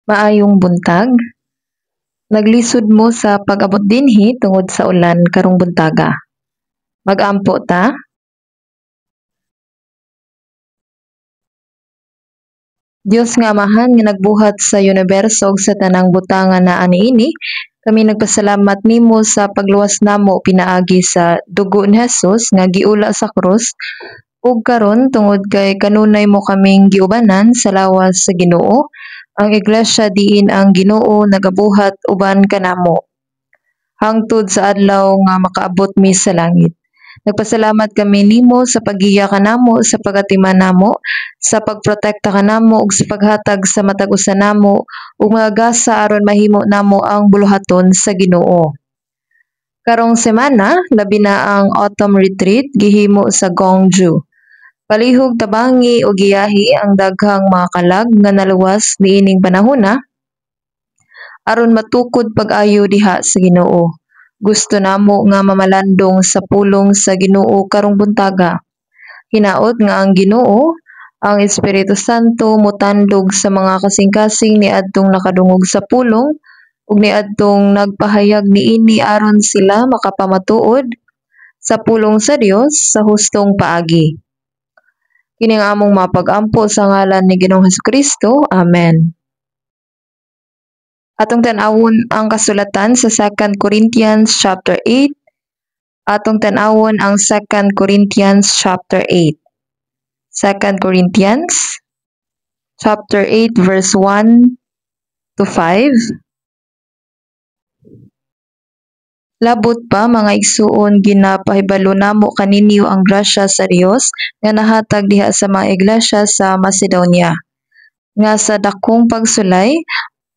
Maayong buntag. Naglisod mo sa pag-abot dinhi tungod sa ulan karong buntaga. Mag-ampo ta? Dios nga Amahan nga nagbuhat sa universo ug sa tanang butangan na aniini, kami nagpasalamat nimo sa pagluwas namo pinaagi sa dugo ni Hesus nga giula sa krus ug karon tungod kay kanunay mo kaming giubanan sa lawas sa Ginoo, ang iglesia diin ang Ginoo nagabuhat uban kanamo hangtod sa adlaw nga makaabot mi sa langit. Nagpasalamat kami nimo sa paggiya kanamo sa pagatiman namo, sa pagprotekta kanamo ug sa paghatag sa matag usa namo ug mga gasa aron mahimo namo ang buluhaton sa Ginoo. Karong semana, labi na ang autumn retreat gihimo sa Gwangju. Palihog tabangi o giyahi ang daghang mga kalag nga naluwas niining panahona aron matukod pag-ayo diha sa Ginoo. Gusto namo nga mamalandong sa pulong sa Ginoo karong buntaga. Hinaot nga ang Ginoo, ang Espiritu Santo motandog sa mga kasing-kasing niadtong nakadungog sa pulong ug niadtong nagpahayag niini aron sila makapamatuod sa pulong sa Dios sa hustong paagi. Kini ang among mapag-ampo sa ngalan ni Ginoong Hesukristo. Amen. Atong tan-awon ang kasulatan sa 2 Corinthians chapter 8. Atong tan-awon ang 2 Corinthians chapter 8. 2 Corinthians chapter 8 verse 1 to 5. Labot pa mga igsuon ginapahibalo namo kaninyo ang grasya sa Dios nga nahatag diha sa mga iglesia sa Macedonia. Nga sa dakong pagsulay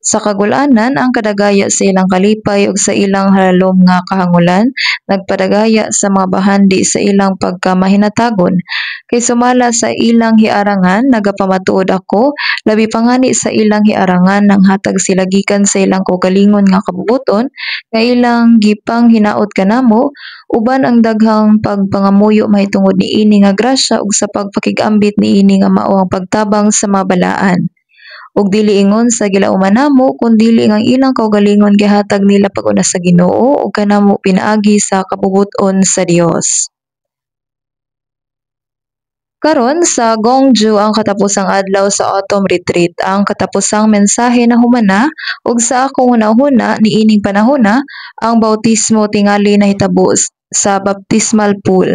sa kagulanan ang kadagaya sa ilang kalipay ug sa ilang halalom nga kahangulan nagpadagaya sa mga bahandi sa ilang pagkamahinatagon kay sumala sa ilang hiarangan nagapamatuod ako labi pa ngani sa ilang hiarangan nang hatag sila gikan sa ilang kaugalingon nga kabubuton nga ilang gipang hinaot kanamo uban ang daghang pagpangamuyo mahitungod niini nga grasya ug sa pagpakig-ambit niini nga mao ang pagtabang sa mabalaan ug dili ingon sa gilauman namo kundi ang ilang kaugalingon gihatag nila pag-una sa Ginoo ug kanamo pinaagi sa kabubuton sa Dios. Karon sa Gwangju ang katapusang adlaw sa autumn retreat, ang katapusang mensahe na humana ug sa akong hunahuna niining panahona ang bautismo tingali nahitabo sa baptismal pool.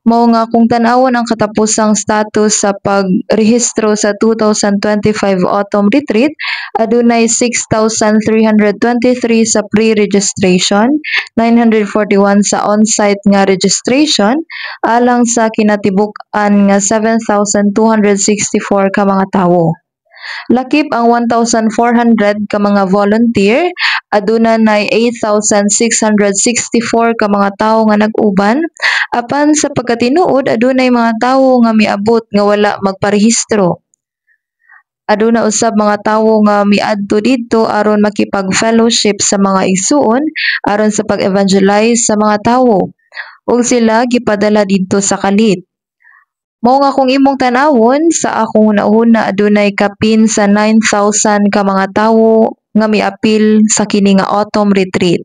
Mao nga kung tan-awon ang katapusang status sa pagrehistro sa 2025 autumn retreat, adunay 6,323 sa pre-registration, 941 sa on-site nga registration, alang sa kinatibuk-an nga 7,264 ka mga tawo. Lakip ang 1,400 ka mga volunteer, aduna nay 8,664 ka mga tawo nga nag-uban, apan sa pagkatinuod adunay mga tawo nga miabot nga wala magparehistro. Aduna usab mga tawo nga miadto didto aron makipag-fellowship sa mga igsuon aron sa pag-evangelize sa mga tawo ug sila gipadala didto sa kalit. Mao nga kung imong tan-awon sa akong hunahuna adunay kapin sa 9,000 ka mga tawo nga miapil sa kini nga autumn retreat.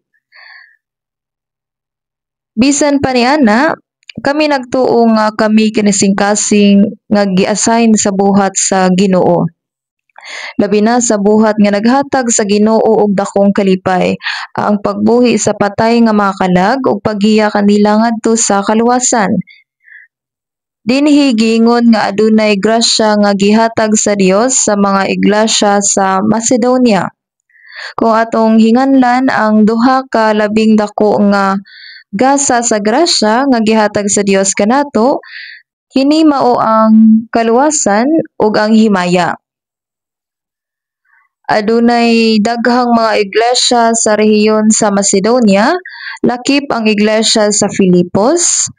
Bisan pa niana, kami nagtuo nga kami kinising-kasing nga gi-assign sa buhat sa Ginoo. Labi na sa buhat nga naghatag sa Ginoo og dakong kalipay, ang pagbuhi sa patay nga mga kalag ug paggiya kanila ngadto sa kaluwasan. Dinhi giingon nga adunay grasya nga gihatag sa Dios sa mga iglesia sa Macedonia. Kung atong hinganlan ang duha ka labing dako nga gasa sa grasya nga gihatag sa Dios kanato, kini mao ang kaluwasan ug ang himaya. Adunay daghang mga iglesia sa rehiyon sa Macedonia, lakip ang iglesia sa Filipos,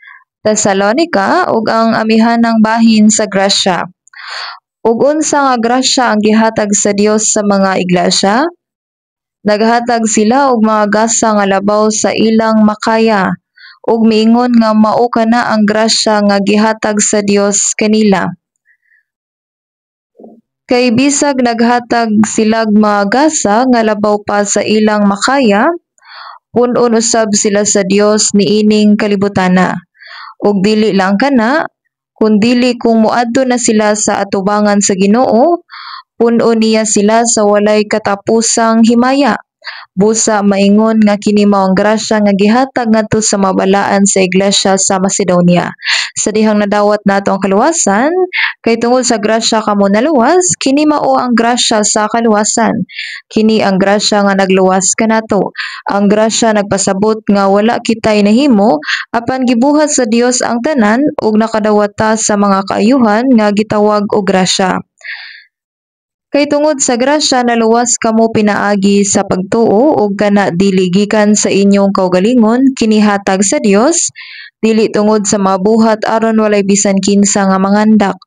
Thessalonica ug ang amihanang bahin sa Gracia. Ug unsa nga grasya ang gihatag sa Dios sa mga iglesia? Naghatag sila og mga gasa nga labaw sa ilang makaya ug miingon nga mao kana ang grasya nga gihatag sa Dios kanila. Kay bisag naghatag silag mga gasa nga labaw pa sa ilang makaya, punon usab sila sa Dios niining kalibutana. Ug dili lang kana, kun dili kung moadto na sila sa atubangan sa Ginoo, punon niya sila sa walay katapusang himaya. Busa maingon nga kini mao ang grasya nga gihatag ngadto sa mabalaan sa iglesia sa Macedonia. Sa dihang nadawat nato ang kaluwasan, kay tungod sa grasya kamo naluwas, kini mao ang grasya sa kaluwasan. Kini ang grasya nga nagluwas kanato. Ang grasya nagpasabot nga wala kitay nahimo apan gibuhat sa Dios ang tanan ug nakadawat ta sa mga kaayuhan nga gitawag og grasya. Kay tungod sa grasya naluwas kamo pinaagi sa pagtuo ug kana dili gikan sa inyong kaugalingon kini hatag sa Dios, dili tungod sa mabuhat aron walay bisan kinsa nga mangandak.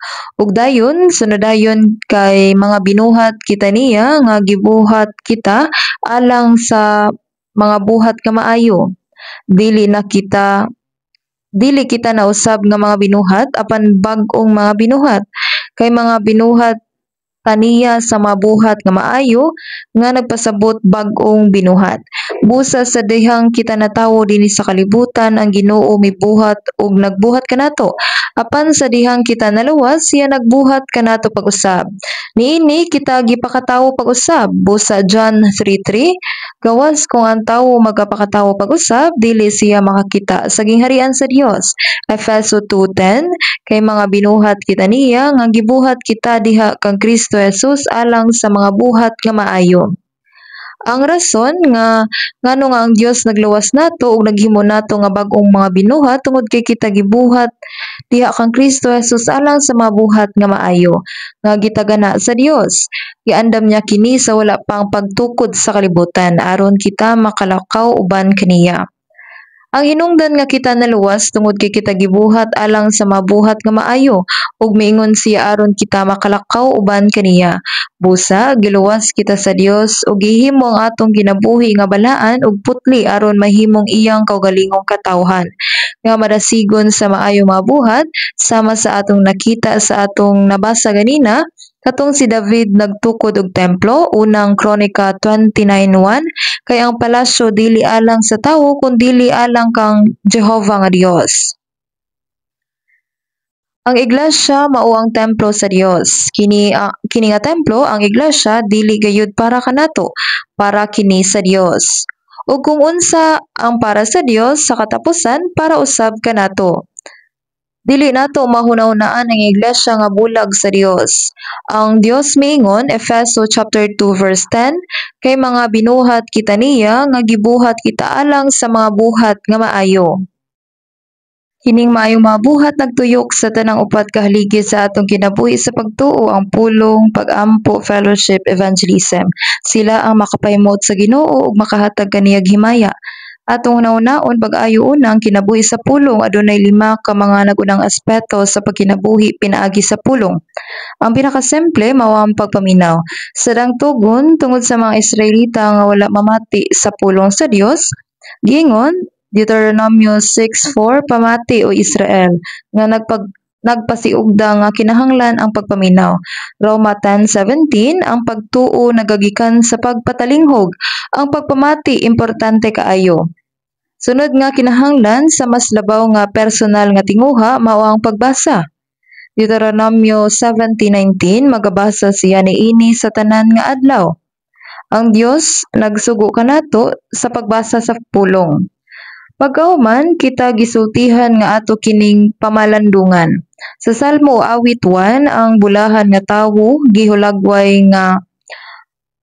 Ug dayon sunodayon kay mga binuhat kita niya nga gibuhat kita alang sa mga buhat nga maayo. Dili kita nausab nga mga binuhat apan bag-ong mga binuhat. Kay mga binuhat taniya sa mabuhat nga maayo nga nagpasabot bag-ong binuhat. Busa sa dihang kita natawo dinhi sa kalibutan ang Ginoo mibuhat ug nagbuhat kanato. Apan sa dihang kita naluwas siya nagbuhat kanato pag-usab. Niini kita gipakatawo pag-usab. Busa John 3:3, gawas kung ang tawo magapakatawo pag-usab dili siya makakita sa gingharian sa Dios. Efeso 2:10, kay mga binuhat kita niya nga gibuhat kita diha kang Kristo Jesus alang sa mga buhat nga maayo. Ang rason nga ngano nga ang Dios nagluwas nato ug naghimo nato nga bag-ong mga binuhat tungod kay kita gibuhat diha kang Kristo Jesus alang sa mga buhat nga maayo nga gitagana sa Dios. Giandam niya kini sa wala pang pagtukod sa kalibutan aron kita makalakaw uban kaniya. Ang hinungdan nga kita naluwas tungod kay kita gibuhat alang sa mabuhat nga maayo ug miingon siya aron kita makalakaw uban kaniya. Busa giluwas kita sa Dios ug gihimo ang atong kinabuhi nga balaan ug putli aron mahimong iyang kaugalingong katawhan nga madasigon sa maayo mabuhat sama sa atong nakita sa atong nabasa ganina. Katong si David nagtukod og templo, unang Kronika 29:1, kay ang palasyo dili alang sa tawo kundi alang kang Jehova nga Dios. Ang iglesia mao ang templo sa Dios. Kini nga templo, ang iglesia dili gayud para kanato, para kini sa Dios. Ug kung unsa ang para sa Dios sa katapusan para usab kanato. Dili nato mahuna-hunaan ang iglesia nga bulag sa Dios. Ang Dios miingon, Efeso chapter 2 verse 10, kay mga binuhat kita niya nga gibuhat kita alang sa mga buhat nga maayo. Kining maayong mabuhat nagtuyok sa tanang upat ka haligi sa atong kinabuhi sa pagtuo, ang pulong, pag-ampo, fellowship, evangelism. Sila ang makapahimot sa Ginoo ug makahatag kaniyag himaya. Atong nauna-on pag-ayo unang kinabuhi sa pulong adunay 5 ka mga nagunang aspeto sa pagkinabuhi pinaagi sa pulong. Ang pinakasimple mao ang pagpaminaw. Sadang tugon tungod sa mga Israelita nga wala mamati sa pulong sa Dios, giingon Deuteronomio 6:4, pamati o Israel nga nagpasiugda nga kinahanglan ang pagpaminaw. Roma 10:17, ang pagtuo nagagikan sa pagpatalinghog. Ang pagpamati importante kaayo. Sunod nga kinahanglan sa mas labaw nga personal nga tinguha mao ang pagbasa. Deuteronomio 17:19, magabasa siya niini sa tanan nga adlaw. Ang Dios nagsugo kanato sa pagbasa sa pulong. Pagkauman kita gisultihan nga ato kining pamalandungan. Sa Salmo awit 1, ang bulahan nga tawo gihulagway nga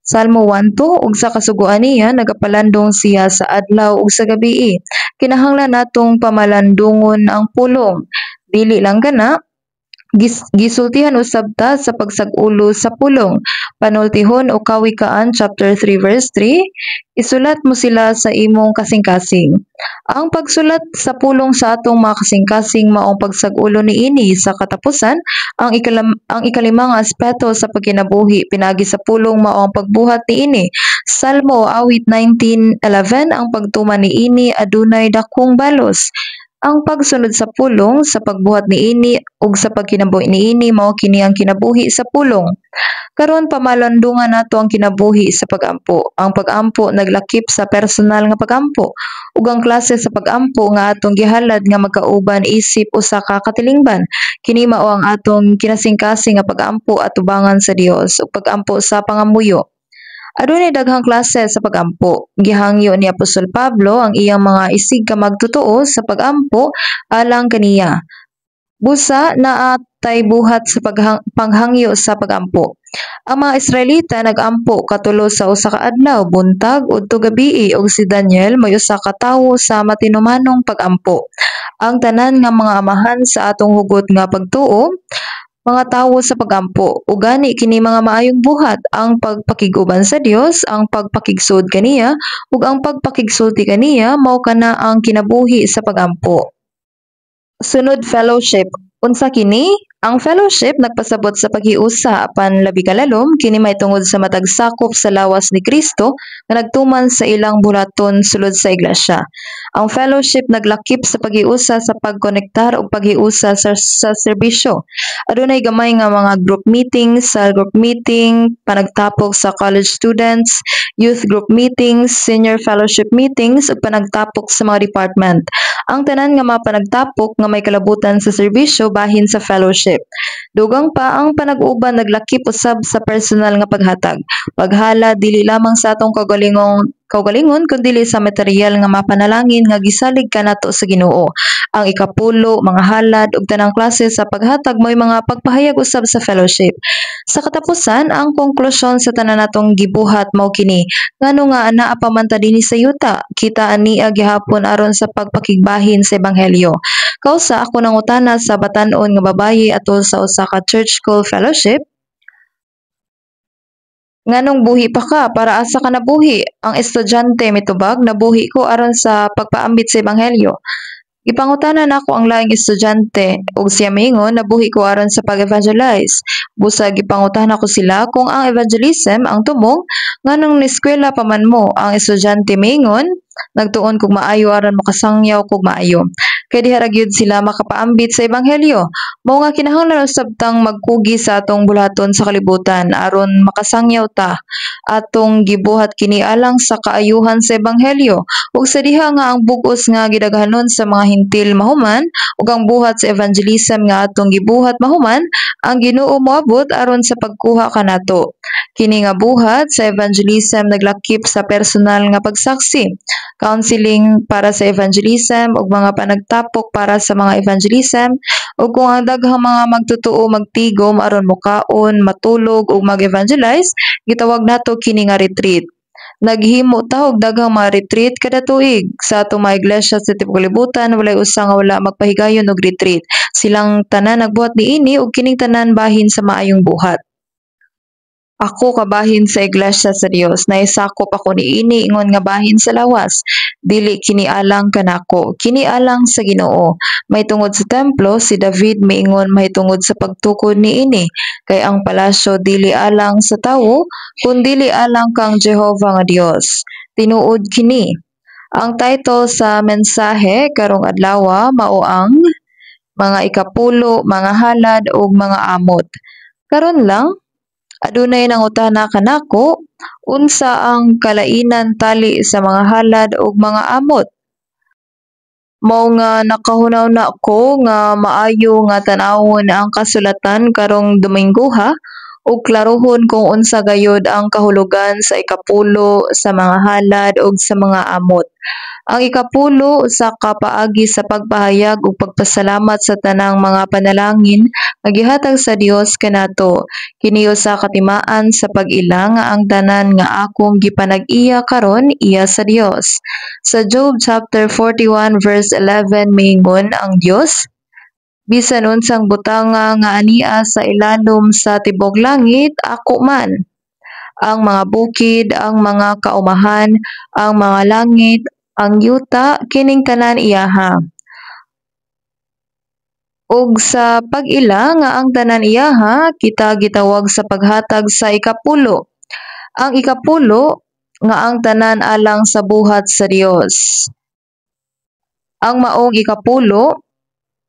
Salmo 1:2, ug sa kasugoan niya nagapalandong siya sa adlaw ug sa gabii. Kinahanglan natong pamalandungon ang pulong. Dili lang kana, gisultihan usab ta sa pagsag-ulo sa pulong. Panultihon o Kawikaan chapter 3 verse 3, isulat mo sila sa imong kasing-kasing. Ang pagsulat sa pulong sa atong mga kasing-kasing maong pagsag-ulo niini sa katapusan. Ang ikalimang aspeto sa pagkinabuhi pinaagi sa pulong mao ang pagbuhat niini. Salmo awit 19:11, ang pagtuman niini adunay dakong balos. Ang pagsunod sa pulong sa pagbuhat niini ug sa pagkinabuhi niini mao kini ang kinabuhi sa pulong. Karon pamalandungan nato ang kinabuhi sa pag-ampo. Ang pag-ampo naglakip sa personal nga pag-ampo ug ang klase sa pag-ampo nga atong gihalad nga magkauban isip usa ka katilingban. Kini mao ang atong kinasingkasing nga pag-ampo atubangan sa Dios ug pag-ampo sa pangamuyo. Adunay daghang klase sa pag-ampo. Gihangyo ni Apostol Pablo ang iyang mga isig ka magtotoo sa pag-ampo alang kaniya. Busa naatay buhat sa panghangyo sa pag-ampo. Ang mga Israelita nag-ampo katulo sa usa ka adlaw, buntag udto gabii ug si Daniel may usa ka tawo sa matinumanong pag-ampo. Ang tanan nga mga amahan sa atong hugot nga pagtuo, mga tawo sa pag-ampo. Ug gani kini mga maayong buhat ang pagpakiguban sa Dios, ang pagpakigsud kaniya ug ang pagpakigsulti kaniya mao kana ang kinabuhi sa pag-ampo. Sunod fellowship. Unsa kini? Ang fellowship nagpasabot sa paghiusa apan labi kalalom kini may tungod sa matag sakop sa lawas ni Kristo nga nagtuman sa ilang bulaton sulod sa iglesia. Ang fellowship naglakip sa paghiusa sa pagkonektar ug paghiusa sa serbisyo. Adunay gamay nga mga group meetings, cell group meeting, panagtapok sa college students, youth group meetings, senior fellowship meetings ug panagtapok sa mga department. Ang tanan nga mga panagtapok nga may kalabutan sa serbisyo bahin sa fellowship. Dugang pa ang panag-uban naglakip usab sa personal nga paghatag. Paghala dili lamang sa atong kaugalingon kundi sa material nga mapanalangin nga gisalig kanato sa Ginoo. Ang ikapulo, mga halad ug tanang klase sa paghatag mo'y mga pagpahayag usab sa fellowship. Sa katapusan, ang konklusyon sa tanan natong gibuhat mao kini. Ngano nga anaa pa man ta dinhi sa yuta, kita ania gihapon aron sa pagpakigbahin sa ebanghelyo. Kausa ako nangutana sa batan-on nga babayi atol sa usa ka church school fellowship. Nganong buhi pa ka para asa ka nabuhi? Ang estudyante mitubag nabuhi ko aron sa pagpaambit sa ebanghelyo. Gipangutanan ako ang laing estudyante ug siya miingon nabuhi ko aron sa pag-evangelize. Busa gipangutahan ako sila kung ang evangelism ang tumong nganong niskwela pa man mo. Ang estudyante miingon nagtuon kog maayo aron makasangyaw kog maayo. Kay diha ra gyud sila makapaambit sa ebanghelyo. Mao nga kinahanglan usab tang magkugi sa atong bulaton sa kalibutan aron makasangyaw ta. Atong gibuhat kini alang sa kaayuhan sa ebanghelyo ug sa diha nga ang bug-os nga gidaghanon sa mga hintil mahuman ug ang buhat sa evangelism nga atong gibuhat mahuman ang Ginoo moabot aron sa pagkuha kanato. Kini nga buhat sa evangelism naglakip sa personal nga pagsaksi, counseling para sa evangelism ug mga panagtapok para sa mga evangelism ug kung ang daghang mga magtotoo magtigom aron mokaon, matulog ug mag-evangelize, gitawag nato kini nga retreat. Naghimo ta og daghang mga retreat kada tuig. Sa atong mga iglesia sa tibok kalibutan walay usa nga wala magpahigayon og retreat. Silang tanan nagbuhat niini ug kining tanan bahin sa maayong buhat. Ako kabahin sa iglesia sa Dios, naisakop ako niini ingon nga bahin sa lawas. Dili kini alang kanako, kini alang sa Ginoo. May tungod sa templo si David miingon mahitungod sa pagtukod niini, kay ang palasyo dili alang sa tawo, kundi alang kang Jehova nga Dios. Tinuod kini. Ang title sa mensahe karong adlaw mao ang mga ikapulo, mga halad ug mga amot. Karon lang adunay nangutana kanako, unsa ang kalainan tali sa mga halad ug mga amot? Mao nga nakahunaw na ko nga maayo nga tan-awon ang kasulatan karong Dominggoha ug klarohon kung unsa gayud ang kahulugan sa ikapulo sa mga halad ug sa mga amot. Ang ikapulo usa ka paagi sa pagpahayag ug pagpasalamat sa tanang mga panalangin nga gihatag sa Dios kanato. Kini usa ka timaan sa pag-ila nga ang tanan nga akong gipanag-iya karon iya sa Dios. Sa Job chapter 41 verse 11 miingon ang Dios, bisan unsang butanga nga ania sa ilalom sa tibok langit ako man. Ang mga bukid, ang mga kaumahan, ang mga langit, ang yuta kining tanan iyaha. Ug sa pag-ila nga ang tanan iyaha kita gitawag sa paghatag sa ikapulo. Ang ikapulo nga ang tanan alang sa buhat sa Dios. Ang maong ikapulo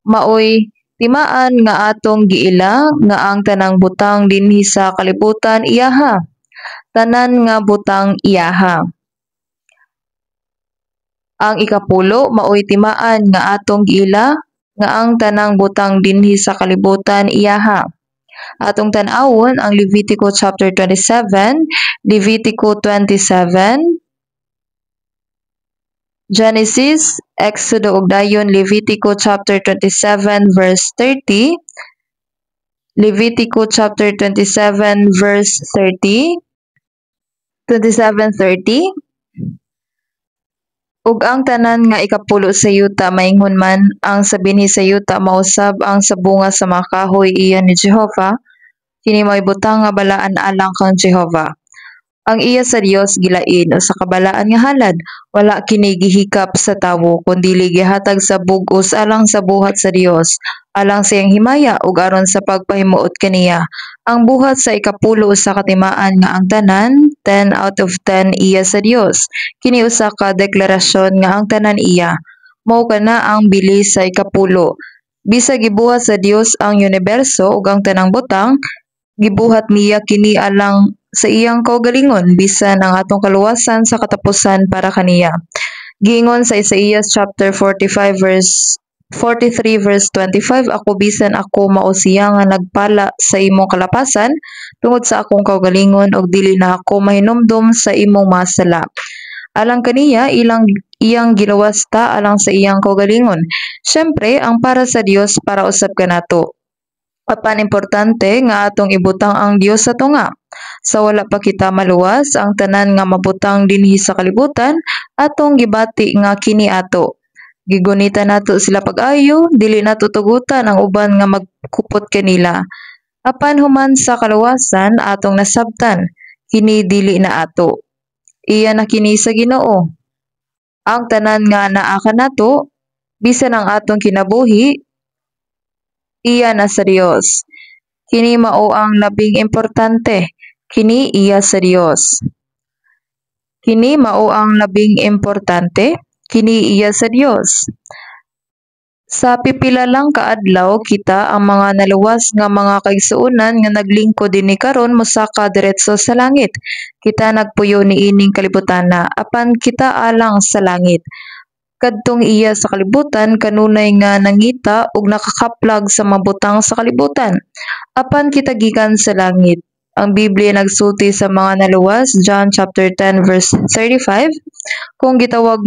maoy Timaan nga atong giila nga ang tanang butang dinhi sa kalibutan iyaha. Tanan nga butang iyaha. Ang ikapulo maoy timaan nga atong giila nga ang tanang butang dinhi sa kalibutan iyaha. Atong tan-awon ang Levitico chapter 27, Levitico 27, Genesis, Exodo ug dayon Levitico chapter 27 verse 30, Levitico chapter 27 verse 30, 27:30, ug ang tanan nga ikapulo sa yuta maingon man ang sa binhi sa yuta mausab ang sa bunga sa mga kahoy iya ni Jehova, kini may butang nga balaan alang kang Jehova. Ang iya sa Dios gilain o sa kabalaan nga halad, wala kini gihikap sa tawo kundi gihatag sa bug-os alang sa buhat sa Dios, alang sa iyang himaya ug aron sa pagpahimuot kaniya. Ang buhat sa ikapulo usa ka timaan nga ang tanan 10 out of 10 iya sa Dios. Kini usa ka deklarasyon nga ang tanan iya. Mao kana ang bili sa ikapulo. Bisag gibuhat sa Dios ang universo ug ang tanang butang, gibuhat niya kini alang sa iyang kaugalingon bisan ang atong kaluwasan sa katapusan para kaniya. Giingon sa Isaías chapter 45 verse 43 verse 25, ako bisan ako mao siya nga nagpala sa imong kalapasan tungod sa akong kaugalingon ug dili na ako mahinumdum sa imong masala. Alang kaniya iyang gilawasta alang sa iyang kaugalingon. Syempre ang para sa Dios para usab kanato. Apan importante nga atong ibutang ang Dios sa tunga. Sa wala pa kita maluwas ang tanan nga mabutang dinhi sa kalibutan, atong gibati nga kini ato. Gigunita nato sila pag-ayo, dili nato tugutan ang uban nga magkupot kanila. Apan human sa kaluwasan atong nasabtan, kini dili na ato. Iya na kini sa Ginoo. Ang tanan nga naa kanato, bisan ang atong kinabuhi, iya na sa Dios. Kini mao ang labing importante. Kini iya sa Dios. Kini mao ang labing importante. Kini iya sa Dios. Sa pipila lang ka adlaw kita ang mga naluwas nga mga kaigsuonan nga naglingkod dinhi karon mosaka diretso sa langit. Kita nagpuyo ni ining kalibutana apan kita alang sa langit. Kadtong iya sa kalibutan kanunay nga nangita ug nakakaplag sa mabutang sa kalibutan. Apan kita gikan sa langit. Ang Biblia nagsulti sa mga naluwas, John chapter 10 verse 35, kung gitawag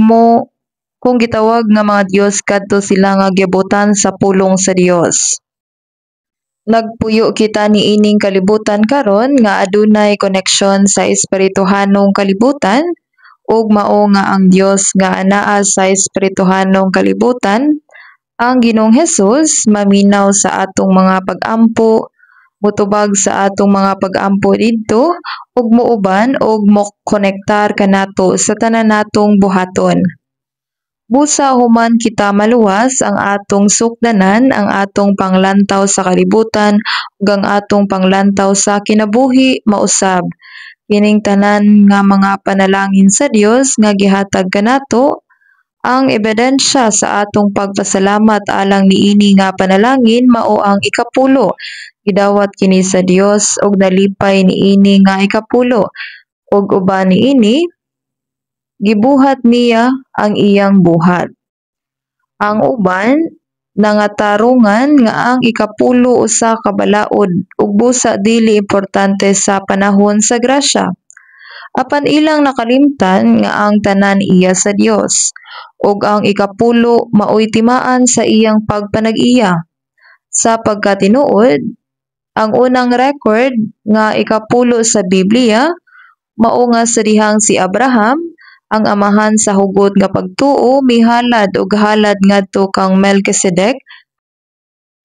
nga mga Dios kadto sila nga giabutan sa pulong sa Dios. Nagpuyo kita ni ining kalibutan karon nga adunay koneksyon sa espirituhanong kalibutan ug mao nga ang Dios nga anaa sa espirituhanong kalibutan, ang Ginoong Hesus maminaw sa atong mga pag-ampo, mutubag sa atong mga pag-ampo didto ug muuban ug mo-konektar kanato sa tanan natong buhaton. Busa human kita maluwas ang atong sukdanan, ang atong panglantaw sa kalibutan ug ang atong panglantaw sa kinabuhi mausab. Kining tanan nga mga panalangin sa Dios nga gihatag kanato ang ebidensya sa atong pagpasalamat alang niini nga panalangin mao ang ikapulo. Gidawat kini sa Dios ug nalipay niini nga ikapulo. Ug uban niini gibuhat niya ang iyang buhat. Ang uban nangatarungan nga ang ikapulo usa ka balaod ug busa dili importante sa panahon sa grasya. Apan ilang nakalimtan nga ang tanan iya sa Dios ug ang ikapulo maoy timaan sa iyang pagpanag-iya. Sa pagkatinuod, ang unang record nga ikapulo sa Biblia mao nga sa dihang si Abraham, ang amahan sa hugot nga pagtuo mihalad og halad ngadto kang Melchizedek,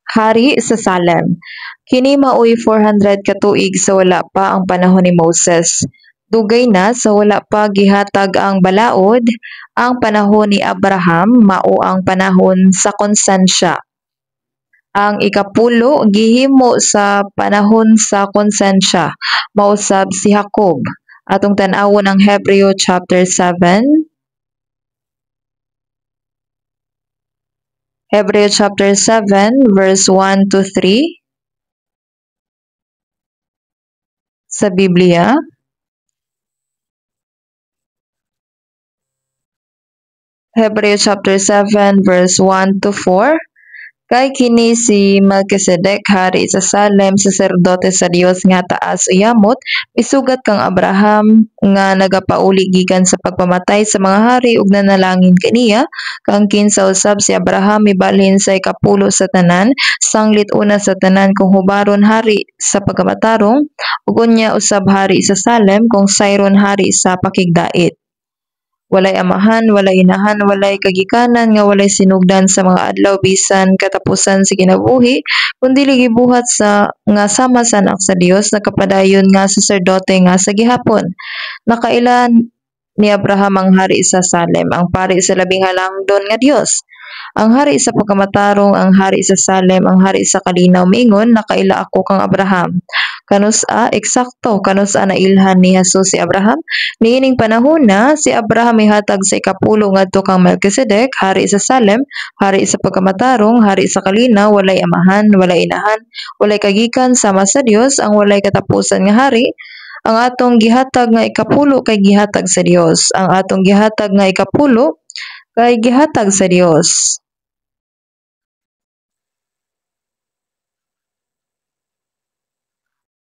hari sa Salem. Kini maoy 400 ka tuig sa wala pa ang panahon ni Moses. Dugay na sa wala pa gihatag ang balaod, ang panahon ni Abraham mao ang panahon sa konsensya. Ang ikapulo gihimo sa panahon sa konsensya, mausab si Jacob. Atong tan-awon ang Hebreo chapter 7. Hebreo chapter 7 verse 1 to 3 sa Biblia. Hebreo chapter 7 verse 1 to 4. Kay kini si Melchizedek hari sa Salem, saserdote sa Dios nga taas uyamot, misugat kang Abraham nga nagapauli gikan sa pagpamatay sa mga hari ug nanalangin kaniya kang kinsa usab si Abraham mibalhin sa ikapulo sa tanan, sanglit una sa tanan kung hubaron hari sa pagkamatarong ug unya usab hari sa Salem kung sayron hari sa pakigdait. Walay amahan, walay inahan, walay kagikanan nga walay sinugdan sa mga adlaw bisan katapusan sa kinabuhi, kundi gibuhat sa nga sama sa anak sa Dios nakapadayon nga saserdote nga sa gihapon. Nakailan ni Abraham ang hari sa Salem, ang pari sa labing halangdon nga Dios. Ang hari sa pagkamatarong, ang hari sa Salem, ang hari sa kalinaw miingon, nakaila ako kang Abraham. Kanusa eksakto kanusa na ilhan ni Jesus si Abraham. Niining panahon na si Abraham ihatag sa ikapulo ngadto kang Melchizedek, hari sa Salem, hari sa pagkamatarong, hari sa kalinaw, walay amahan, walay inahan, walay kagikan sama sa Dios, ang walay katapusan nga hari. Ang atong gihatag nga ikapulo kay gihatag sa Dios. Ang atong gihatag nga ikapulo kay gihatag sa Dios.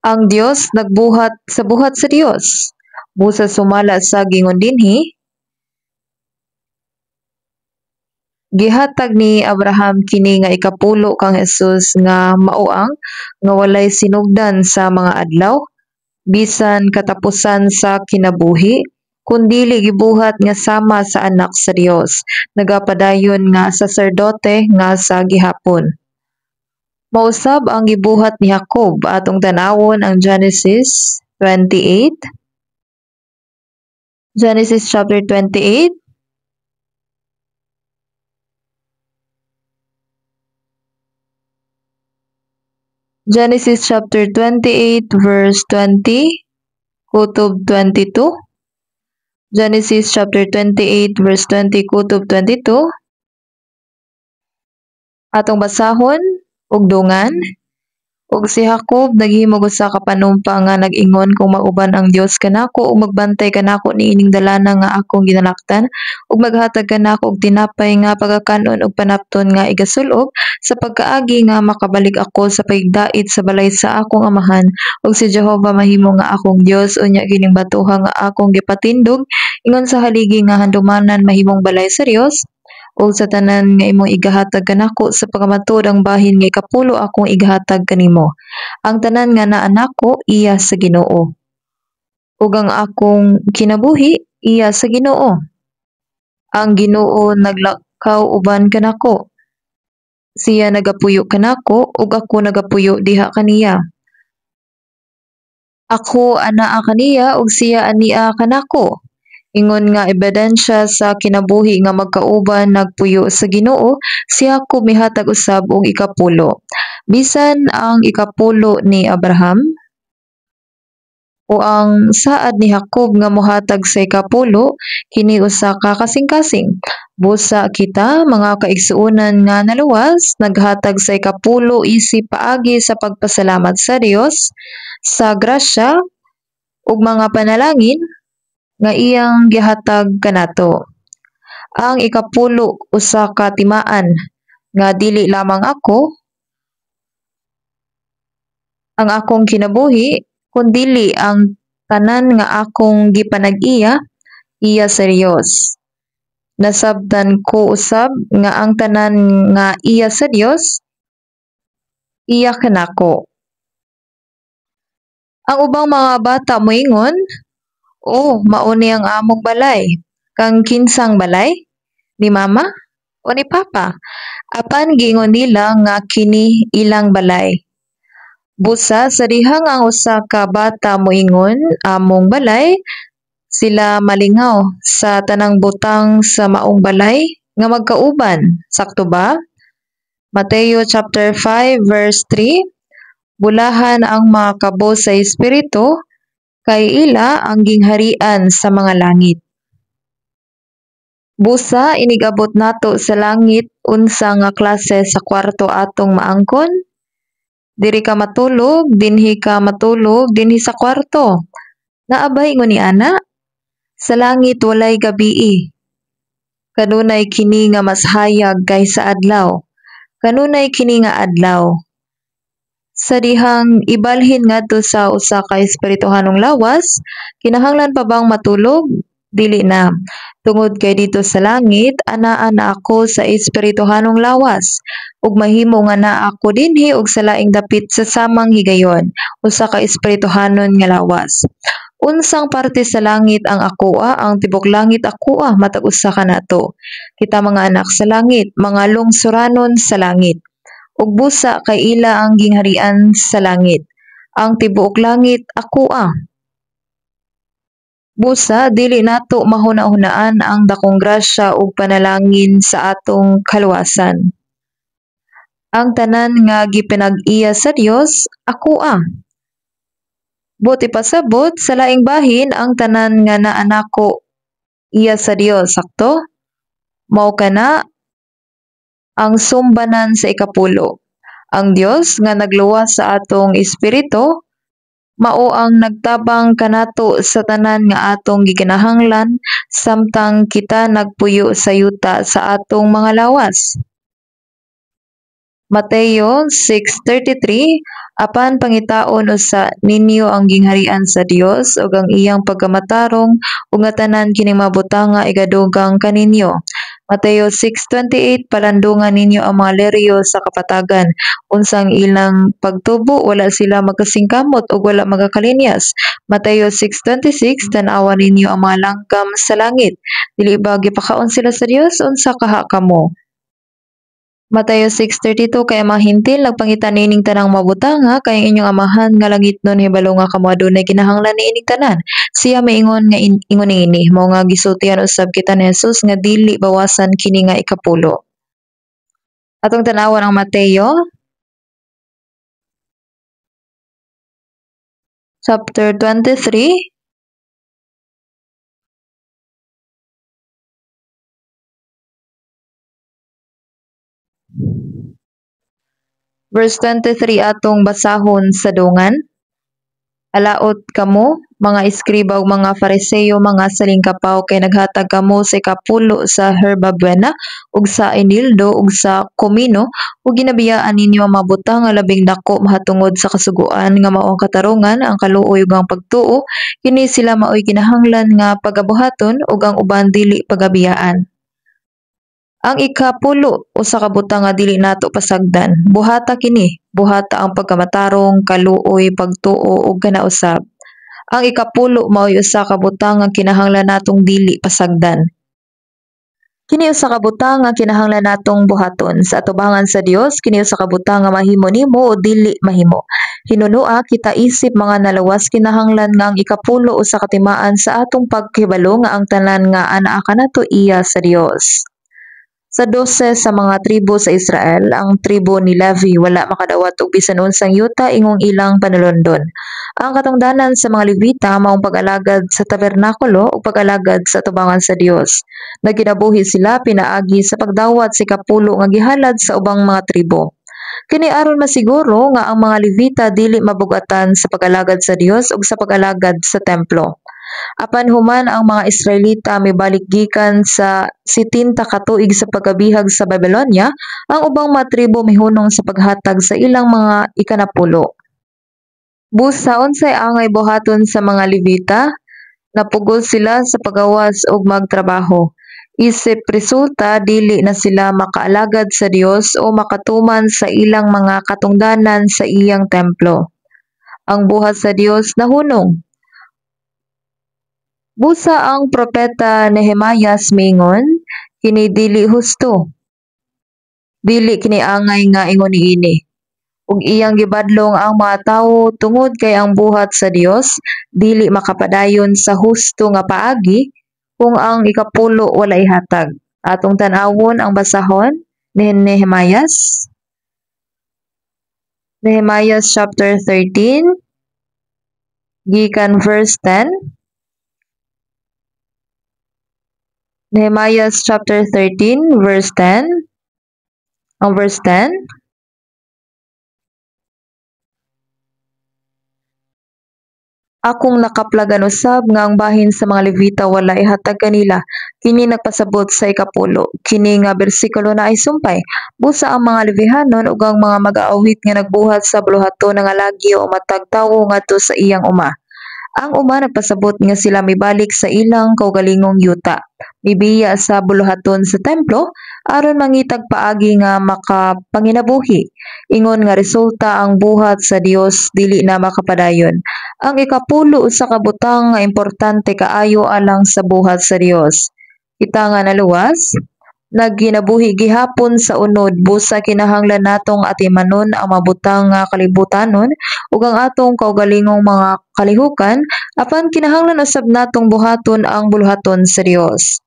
Ang Dios nagbuhat sa buhat sa Dios. Busa sumala sa gingon dinhi, gihatag ni Abraham kini nga ikapulo kang Jesus nga mauang nga walay sinugdan sa mga adlaw bisan katapusan sa kinabuhi kundi gibuhat nga sama sa anak sa Dios nagapadayon nga saserdote nga sa gihapon. Mausab ang gibuhat ni Jacob atong tanawon ang Genesis 28. Genesis chapter 28. Genesis chapter 28 verse 20 kutob 22. Genesis chapter 28 verse 20 kutob 22. Atong basahon ug dungan. Ug si Jacob naghimog usa ka panumpa nga nag-ingon kung mauban ang Dios kanako ug magbantay kanako niining dalana nga akong ginalaktan ug maghatag kanako og tinapay nga pagakanon ug panapton nga igasulob sa pagkaagi nga makabalik ako sa pagdait sa balay sa akong amahan ug si Jehova mahimo nga akong Dios unya kining batuha nga akong gipatindog ingon sa haligi nga handumanan mahimong balay sa Dios ug sa tanan nga imong igahatag kanako sa pagamatud ang bahin nga ikapulo akong igahatag kanimo. Ang tanan nga naa nako iya sa Ginoo. Ug ang akong kinabuhi iya sa Ginoo. Ang Ginoo naglakaw uban kanako. Siya nagapuyo kanako ug ako nagapuyo diha kaniya. Ako anaa kaniya ug siya ania kanako. Ingon nga ebidensya sa kinabuhi nga magkauban nagpuyo sa Ginoo, siya ko mihatag usab og ikapulo. Bisan ang ikapulo ni Abraham o ang saad ni Jacob nga mohatag sa ikapulo kini usa ka kasing-kasing. Busa kita mga kaigsuonan nga naluwas naghatag sa ikapulo isip paagi sa pagpasalamat sa Dios sa grasya ug mga panalangin nga iyang gihatag kanato. Ang ikapulo usa ka timaan nga dili lamang ako ang akong kinabuhi kundili ang tanan nga akong gipanag-iya iya sa Dios. Nasabtan ko usab nga ang tanan nga iya sa Dios iya kanako. Ang ubang mga bata moingon, "Oh, mao ni ang among balay." Kang kinsang balay? Ni mama o ni papa? Apan giingon nila nga kini ilang balay. Busa sa dihang ang usa ka bata moingon among balay, sila malingaw sa tanang butang sa maong balay nga magkauban. Sakto ba? Mateo chapter 5 verse 3. Bulahan ang mga kabo sa espiritu kay ila ang gingharian sa mga langit. Busa inigabot nato sa langit unsa nga klase sa kwarto atong maangkon? Diri ka matulog, dinhi sa kwarto. Naabay ni ana? Sa langit walay gabii. Kanunay kini nga mas hayag kaysa adlaw. Kanunay kini nga adlaw. Sa dihang ibalhin ngadto sa usa ka espirituhanong lawas, kinahanglan pa bang matulog? Dili na. Tungod kay dito sa langit, anaa na ako sa espirituhanong lawas. Ug mahimo nga na ako dinhi og sa laing dapit sa samang higayon, usa ka espirituhanon nga lawas. Unsang parte sa langit ang akoa, ang tibok langit akoa, matag usa ka nato. Kita mga anak sa langit, mga lungsuranon sa langit. Ug busa kay ila ang gingharian sa langit. Ang tibuok langit akoa. Busa dili nato mahuna-hunaan ang dakong grasya ug panalangin sa atong kaluwasan. Ang tanan nga gipinag-iya sa Dios akoa. Buti pasabot sa laing bahin ang tanan nga naa nako iya sa Dios, sakto? Mao kana ang sumbanan sa ikapulo. Ang Dios nga nagluwas sa atong espiritu mao ang nagtabang kanato sa tanan nga atong gikinahanglan samtang kita nagpuyo sa yuta sa atong mga lawas. Mateo 6:33 Apan pangitaon usa ninyo ang gingharian sa Dios ug ang iyang pagkamatarong ug nga tanan kining mabutanga igadugang kaninyo. Mateo 6:28 Palandungan ninyo ang mga leryo sa kapatagan. Unsang ilang pagtubo wala sila magkasingkamot ug wala magakalinyas. Mateo 6:26 Tan-awan ninyo ang mga langgam sa langit. Dili ba gipakaon sila sa Dios? Unsa kaha kamo? Mateo 6:32 Kay ang mga hintil nagpangita niining tanang mabutanga kay ang inyong amahan nga langitnon hibalo nga kamo adunay kinahanglan niining tanan. Siya maingon nga ingon ini mao nga gisultihan usab kita ni Jesus nga dili bawasan kini nga ikapulo. Atong tan-awon ang Mateo chapter 23 verse 23 atong basahon sa dungan. Alaot kamo, mga eskriba ug mga Fariseo, mga salingkapaw kay naghatag kamo sa ikapulo sa herbabuena ug sa inildo ug sa komino ug ginabiyaan ninyo ang mga butang nga labing dako mahatungod sa kasuguan nga mao ang katarungan, ang kaluoy ug ang pagtuo. Kini sila maoy kinahanglan nga pagabuhaton ug ang uban dili pagabiyaan. Ang ikapulo usa ka butang nga dili nato pasagdan. Buhata kini, buhata ang pagkamatarong, kaluoy, pagtuo ug kanausab. Ang ikapulo mao'y usa ka butang nga kinahanglan natong dili pasagdan. Kini usa ka butang nga kinahanglan natong buhaton. Sa atubangan sa Dios, kini usa ka butang nga mahimo nimo o dili mahimo. Hinunua kita isip mga nalawas kinahanglan nga ang ikapulo usa ka timaan sa atong pagkahibalo nga ang tanan nga anaa kanato iya sa Dios. Sa 12 sa mga tribo sa Israel, ang tribo ni Levi wala makadawat og bisan unsang yuta ingong ilang panulondon. Ang katungdanan sa mga Levita maong pag-alagad sa tabernakulo ug pag-alagad sa tubangan sa Dios. Nagkinabuhi sila pinaagi sa pagdawat sa ikapulo nga gihalad sa ubang mga tribo. Kini aron masiguro nga ang mga Levita dili mabugatan sa pag-alagad sa Dios ug sa pag-alagad sa templo. Apan human ang mga Israelita mibalik gikan sa 70 ka tuig sa pagkabihag sa Babylonia, ang ubang mga tribo mihunong sa paghatag sa ilang mga ikanapulo. Busa unsay angay buhaton sa mga Levita? Napugol sila sa pagawas ug magtrabaho. Isip resulta dili na sila makaalagad sa Dios o makatuman sa ilang mga katungdanan sa iyang templo. Ang buhat sa Dios nahunong. Busa ang propeta Nehemias mingon, kini dili husto. Dili kini angay nga ingon niini. Ug iyang gibadlong ang mga tawo tungod kay ang buhat sa Dios dili makapadayon sa husto nga paagi kung ang ikapulo wala ihatag. Atong tan-awon ang basahon ni Nehemias. Nehemias chapter 13 gikan verse 10. Nehemiah chapter 13 verse 10. Ang verse 10, akong nakaplagan usab nga ang bahin sa mga Levita wala ihatag kanila. Kini nagpasabot sa ikapulo. Kini nga bersikulo na ay sumpay. Busa ang mga Levihanon ug ang mga mag-aawit nga nagbuhat sa buluhaton nga lagi o matag tawo ngadto sa iyang uma. Ang uma nagpasabot nga sila mibalik sa ilang kaugalingong yuta. Mibiya sa buluhaton sa templo aron mangitag paagi nga makapanginabuhi. Ingon nga resulta ang buhat sa Dios dili na makapadayon. Ang ikapulo sa kabutang nga importante kaayo alang sa buhat sa Dios. Kita nga naluwas, nagginabuhi gihapon sa unod busa kinahanglan natong atimanon ang mabutang nga kalibutanon ug ang atong kaugalingong mga kalihukan apan kinahanglan usab natong buhaton ang buluhaton sa Dios.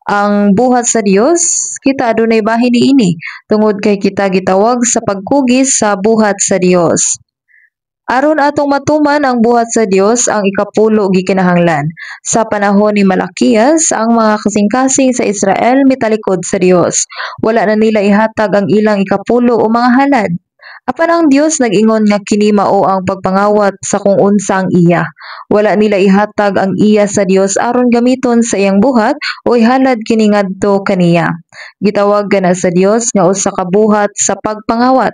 Ang buhat sa Dios, kita adunay bahin niini tungod kay kita gitawag sa pagkugis sa buhat sa Dios. Aron atong matuman ang buhat sa Dios ang ikapulo gikinahanglan. Sa panahon ni Malakias, ang mga kasing-kasing sa Israel mitalikod sa Dios. Wala na nila ihatag ang ilang ikapulo o mga halad. Apan ang Dios nag-ingon nga kini mao ang pagpangawat sa kung unsa ang iya. Wala nila ihatag ang iya sa Dios aron gamiton sa iyang buhat o ihalad kini ngadto kaniya. Gitawag kana sa Dios nga usa ka buhat sa pagpangawat.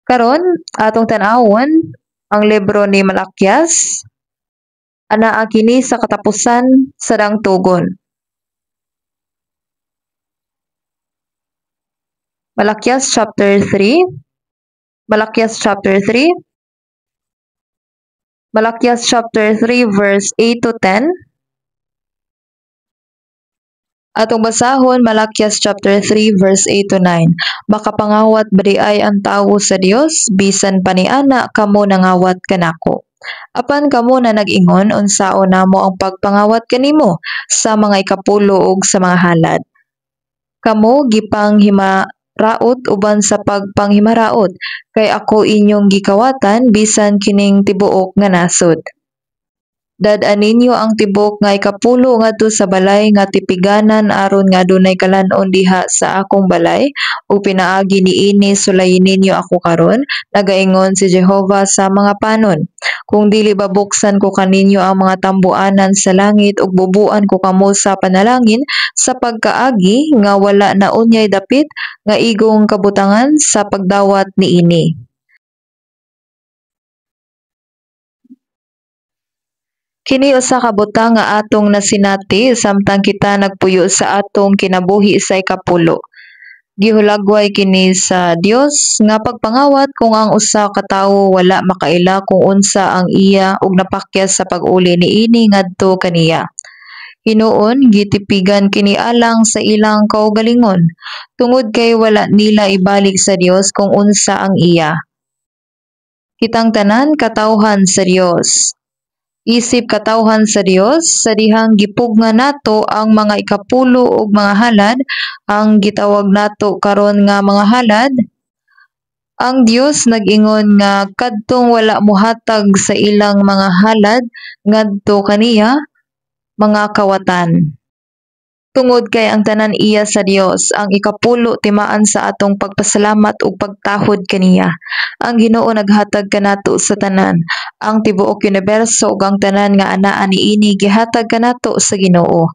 Karon atong tan-awon ang libro ni Malakias. Anaa kini sa katapusan sa dangtugon. Malakias chapter 3. Malakias chapter 3. Malakias chapter 3 verse 8 to 10. Atong basahon Malakias chapter 3 verse 8 to 9. Makapangawat ba di ay ang tawo sa Dios bisan pa niana kamo nangawat kanako. Apan kamo na nag-ingon unsaon namo ang pagpangawat kanimo sa mga ikapulo ug sa mga halad. Kamo gipang himaraot uban sa pagpanghimaraot kay ako inyong gikawatan bisan kining tibuok nga nasod. Dad-an ninyo ang tibok nga ikapulo ngadto sa balay nga tipiganan aron nga adunay kalan-on diha sa akong balay ug pinaagi niini sulayin ninyo ako karon, nagaingon si Jehova sa mga panon. Kung dili babuksan ko kaninyo ang mga tambuanan sa langit ug bubuan ko kamo sa panalangin sa pagkaagi nga wala na unyay dapit nga igong kabutangan sa pagdawat niini. Kini usa ka butang nga atong nasinati samtang kita nagpuyo sa atong kinabuhi sa ikapulo. Gihulagway kini sa Dios nga pagpangawat kung ang usa ka tawo wala makaila kung unsa ang iya ug napakyas sa pag-uli niini ngadto kaniya. Hinuon gitipigan kini alang sa ilang kaugalingon tungod kay wala nila ibalik sa Dios kung unsa ang iya. Kitang tanan katawhan sa Dios. Isip katawhan sa Dios sa dihang gipugna nato ang mga ikapulo ug mga halad ang gitawag nato karon nga mga halad. Ang Dios nag-ingon nga kadtong wala mohatag sa ilang mga halad ngadto kaniya mga kawatan. Tungod kay ang tanan iya sa Dios, ang ikapulo timaan sa atong pagpasalamat ug pagtahod kaniya. Ang Ginoo naghatag kanato sa tanan, ang tibuok universo ug ang tanan nga anaa niini gihatag kanato sa Ginoo.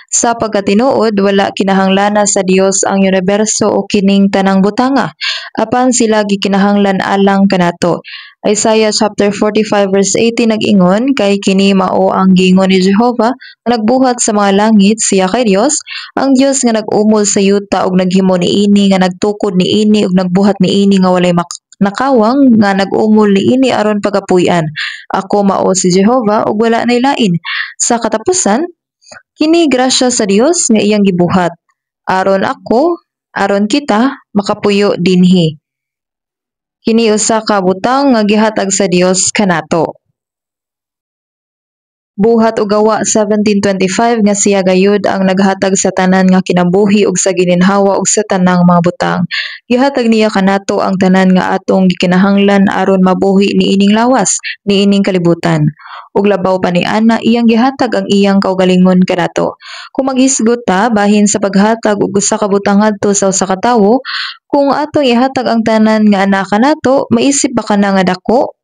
Sa pagkatinuod, wala kinahanglana sa Dios ang universo o kining tanang butanga, apan sila gikinahanglan alang kanato. Isaiah chapter 45 verse 18 nag-ingon kay kini mao ang giingon ni Jehova nga nagbuhat sa mga langit siya kay Dios, ang Dios nga nag-umol sa yuta ug naghimo niini nga nagtukod niini ug nagbuhat niini nga walay nakawang nga nag-umol niini aron pagapuy-an. Ako mao si Jehova ug wala nay lain. Sa katapusan, kini grasya sa Dios nga iyang gibuhat. Aron kita makapuyo dinhi. Kini usa ka butang nga gihatag sa Dios kanato. Buhat ug gawa 1725 nga siya gayud ang naghatag sa tanan nga kinabuhi ug sa gininhawa ug sa tanang mga butang. Gihatag niya kanato ang tanan nga atong gikinahanglan aron mabuhi niining lawas, niining kalibutan. ug labaw pa ni ana iyang gihatag ang iyang kaugalingon kanato. Kung maghisgot ta bahin sa paghatag og usa ka butang ngadto sa usa ka tawo, kung atong ihatag ang tanan nga anak kanato, maisip ba kana nga dako?